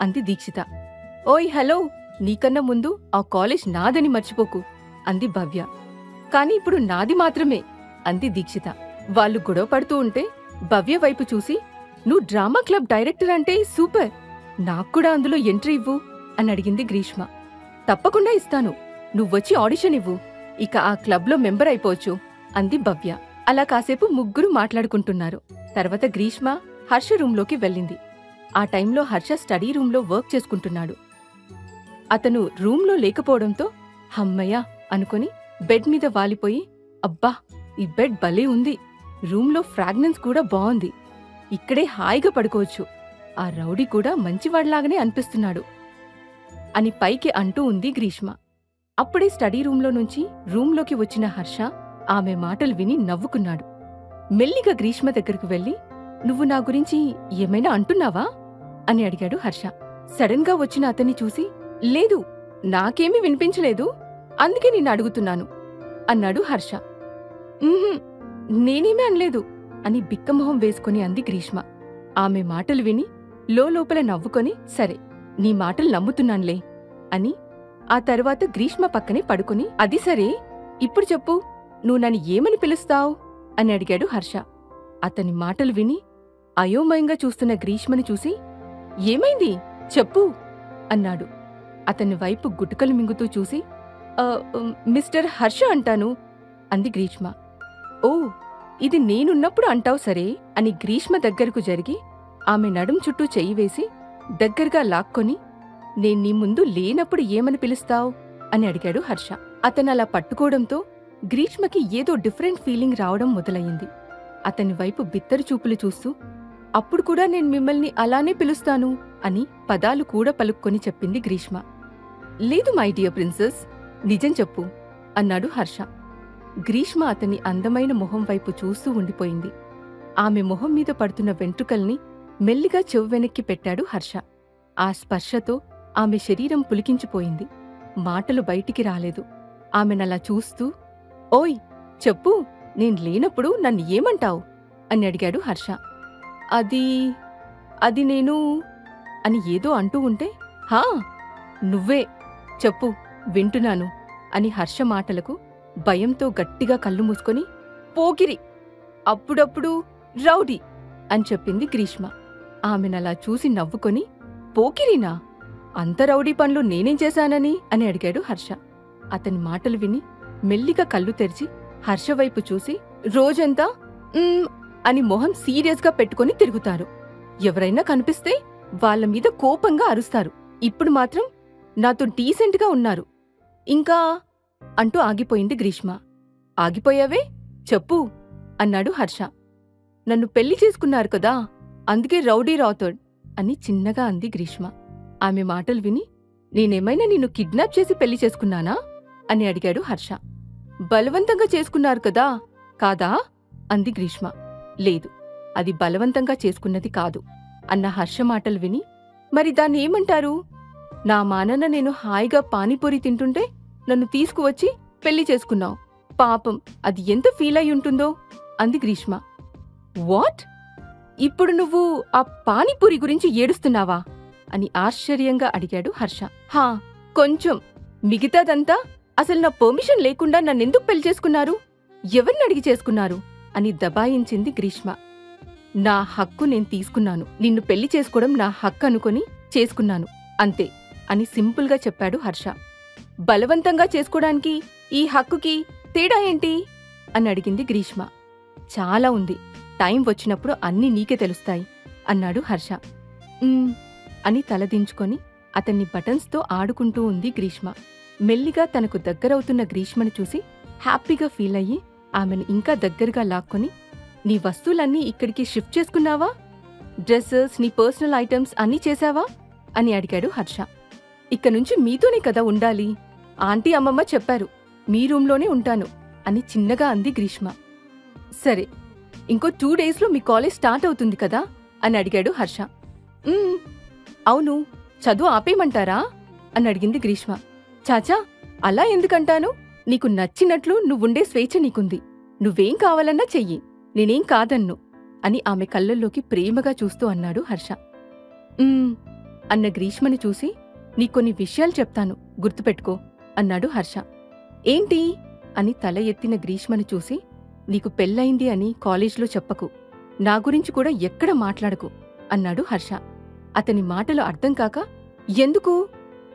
అంది దీక్షిత. ఓయ్ హలో, నీకన్నా ముందు ఆ కాలేజ్ నాదని మర్చిపోకు అంది భవ్య. కాని ఇప్పుడు నాది మాత్రమే అంది దీక్షిత. వాళ్ళు గొడవ పడుతూ ఉంటే భవ్య వైపు చూసి, నువ్వు డ్రామా క్లబ్ డైరెక్టర్ అంటే సూపర్, నాక్కూడా అందులో ఎంట్రీ ఇవ్వు అని అడిగింది గ్రీష్మ. తప్పకుండా ఇస్తాను, నువ్వొచ్చి ఆడిషన్ ఇవ్వు, ఇక ఆ క్లబ్లో మెంబర్ అయిపోవచ్చు అంది భవ్య. అలా కాసేపు ముగ్గురు మాట్లాడుకుంటున్నారు. తర్వాత గ్రీష్మ హర్ష రూంలోకి వెళ్ళింది. ఆ టైంలో హర్ష స్టడీ రూంలో వర్క్ చేసుకుంటున్నాడు. అతను రూంలో లేకపోవడంతో హమ్మయ్య అనుకుని బెడ్ మీద వాలిపోయి, అబ్బా ఈ బెడ్ భలే ఉంది, రూంలో ఫ్రాగ్రెన్స్ కూడా బాగుంది, ఇక్కడే హాయిగా పడుకోవచ్చు, ఆ రౌడీ కూడా మంచివాళ్లాగానే అనిపిస్తున్నాడు అని పైకి అంటూ ఉంది గ్రీష్మ. అప్పుడే స్టడీ రూంలో నుంచి రూంలోకి వచ్చిన హర్ష ఆమె మాటలు విని నవ్వుకున్నాడు. మెల్లిగా గ్రీష్మ దగ్గరకు వెళ్లి, నువ్వు నా గురించి ఏమైనా అంటున్నావా అని అడిగాడు హర్ష. సడన్ గా వచ్చిన అతన్ని చూసి, లేదు నాకేమీ వినిపించలేదు, అందుకే నిన్ను అడుగుతున్నాను అన్నాడు హర్ష. నేనేమీ అనలేదు అని బిక్కమొహం వేసుకుని అంది గ్రీష్మ. ఆమె మాటలు విని లోపల నవ్వుకొని, సరే నీ మాటలు నమ్ముతున్నాన్లే అని ఆ తర్వాత గ్రీష్మ పక్కనే పడుకుని, అది సరే ఇప్పుడు చెప్పు, నువ్వు నన్ను ఏమని పిలుస్తావు అని అడిగాడు హర్ష. అతని మాటలు విని అయోమయంగా చూస్తున్న గ్రీష్మని చూసి, ఏమైంది చెప్పు అన్నాడు. అతని వైపు గుటకలు మింగుతూ చూసి, మిస్టర్ హర్ష అంటాను అంది గ్రీష్మ. ఓ, ఇది నేనున్నప్పుడు అంటావు సరే అని గ్రీష్మ దగ్గరకు జరిగి ఆమె నడుం చుట్టూ చెయ్యి వేసి దగ్గరగా లాక్కొని, నేను నీ ముందు లేనప్పుడు ఏమని పిలుస్తావు అని అడిగాడు హర్ష. అతనలా పట్టుకోవడంతో గ్రీష్మకి ఏదో డిఫరెంట్ ఫీలింగ్ రావడం మొదలయ్యింది. అతని వైపు బిత్తరు చూపులు చూస్తూ, అప్పుడు కూడా నేను మిమ్మల్ని అలానే పిలుస్తాను అని పదాలు కూడా పలుక్కొని చెప్పింది గ్రీష్మ. లేదు మై డియర్ ప్రిన్సెస్, నిజం చెప్పు అన్నాడు హర్ష. గ్రీష్మ అతని అందమైన మొహం వైపు చూస్తూ ఉండిపోయింది. ఆమె మొహం మీద పడుతున్న వెంట్రుకల్ని మెల్లిగా చెవ్వెనక్కి పెట్టాడు హర్ష. ఆ స్పర్శతో ఆమె శరీరం పులికించిపోయింది. మాటలు బయటికి రాలేదు. ఆమెనలా చూస్తూ, ఓయ్ చెప్పు, నేను లేనప్పుడు నన్ను ఏమంటావు అని అడిగాడు హర్ష. అది నేను అని ఏదో అంటూ ఉంటే, హా నువ్వే చెప్పు వింటున్నాను అని హర్ష మాటలకు భయంతో గట్టిగా కళ్ళు మూసుకొని, పోకిరి, అప్పుడప్పుడు రౌడీ అని చెప్పింది గ్రీష్మ. ఆమెనలా చూసి నవ్వుకొని, పోకిరినా, అంత రౌడీ పనులు నేనేం చేశానని అని అడిగాడు హర్ష. అతని మాటలు విని మెల్లిగా కళ్ళు తెరిచి హర్షవైపు చూసి, రోజంతా అని మొహం సీరియస్గా పెట్టుకుని తిరుగుతారు, ఎవరైనా కనిపిస్తే వాళ్ల మీద కోపంగా అరుస్తారు, ఇప్పుడు మాత్రం నాతో డీసెంట్గా ఉన్నారు ఇంకా అంటూ ఆగిపోయింది గ్రీష్మ. ఆగిపోయావే చెప్పు అన్నాడు హర్ష. నన్ను పెళ్లి చేసుకున్నారు కదా, అందుకే రౌడీ రాథోడ్ అని చిన్నగా అంది గ్రీష్మ. ఆమె మాటలు విని, నేనేమైనా నిన్ను కిడ్నాప్ చేసి పెళ్లి చేసుకున్నానా అని అడిగాడు హర్ష. బలవంతంగా చేసుకున్నారు కదా, కాదా అంది గ్రీష్మ. లేదు, అది బలవంతంగా చేసుకున్నది కాదు అన్న హర్ష మాటలు విని, మరి దాన్ని ఏమంటారు నా మానన్న నేను హాయిగా పానీపూరి తింటుంటే నన్ను తీసుకువచ్చి పెళ్లి చేసుకున్నావు. పాపం అది ఎంత ఫీల్ అయి ఉంటుందో అంది గ్రీష్మ. వాట్? ఇప్పుడు నువ్వు ఆ పానీపూరి గురించి ఏడుస్తున్నావా అని ఆశ్చర్యంగా అడిగాడు హర్ష. హా, కొంచెం. మిగతాదంతా అసలు నా పర్మిషన్ లేకుండా నన్నెందుకు పెళ్లి చేసుకున్నారు? ఎవరిని అడిగి చేసుకున్నారు అని దబాయించింది గ్రీష్మ. నా హక్కు నేను తీసుకున్నాను. నిన్ను పెళ్లి చేసుకోవడం నా హక్కు అనుకొని చేసుకున్నాను అంతే అని సింపుల్గా చెప్పాడు హర్ష. బలవంతంగా చేసుకోవడానికి ఈ హక్కుకి తేడా ఏంటి అని అడిగింది గ్రీష్మ. చాలా ఉంది. టైం వచ్చినప్పుడు అన్నీ నీకే తెలుస్తాయి అన్నాడు హర్ష. అని తలదించుకొని అతన్ని బటన్స్తో ఆడుకుంటూ ఉంది గ్రీష్మ. మెల్లిగా తనకు దగ్గరవుతున్న గ్రీష్మను చూసి హ్యాపీగా ఫీల్ అయ్యి ఆమెను ఇంకా దగ్గరగా లాక్కొని, నీ వస్తువులన్నీ ఇక్కడికి షిఫ్ట్ చేసుకున్నావా? డ్రెస్సెస్, నీ పర్సనల్ ఐటమ్స్ అన్నీ చేశావా అని అడిగాడు హర్ష. ఇక్కనుంచి మీతోనే కదా ఉండాలి. ఆంటీ అమ్మమ్మ చెప్పారు మీ రూంలోనే ఉంటాను అని చిన్నగా అంది గ్రీష్మ. సరే, ఇంకో 2 డేస్లో మీ కాలేజ్ స్టార్ట్ అవుతుంది కదా అని అడిగాడు హర్ష. అవును, చదువు ఆపేయమంటారా అని అడిగింది గ్రీష్మ. చాచా, అలా ఎందుకంటాను? నీకు నచ్చినట్లు నువ్వుండే స్వేచ్ఛ నీకుంది. నువ్వేం కావాలన్నా చెయ్యి, నేనేం కాదన్ను అని ఆమె కళ్ళల్లోకి ప్రేమగా చూస్తూ అన్నాడు హర్ష. అన్న గ్రీష్మని చూసి, నీకొన్ని విషయాలు చెప్తాను, గుర్తుపెట్టుకో అన్నాడు హర్ష. ఏంటి అని తల ఎత్తిన గ్రీష్మని చూసి, నీకు పెళ్ళయింది అని కాలేజ్లో చెప్పకు, నా గురించి కూడా ఎక్కడ మాట్లాడకు అన్నాడు హర్ష. అతని మాటలు అర్థం కాక, ఎందుకు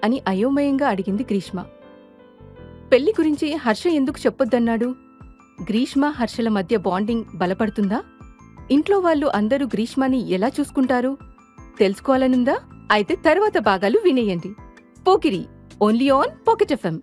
అని అయోమయంగా అడిగింది గ్రీష్మ. పెళ్లి గురించి హర్ష ఎందుకు చెప్పొద్దన్నాడు? గ్రీష్మ హర్షల మధ్య బాండింగ్ బలపడుతుందా? ఇంట్లో వాళ్ళు అందరూ గ్రీష్మని ఎలా చూసుకుంటారు తెలుసుకోవాలనుందా? అయితే తర్వాత భాగాలు వినేయండి. Pokiri, only on pocket FM.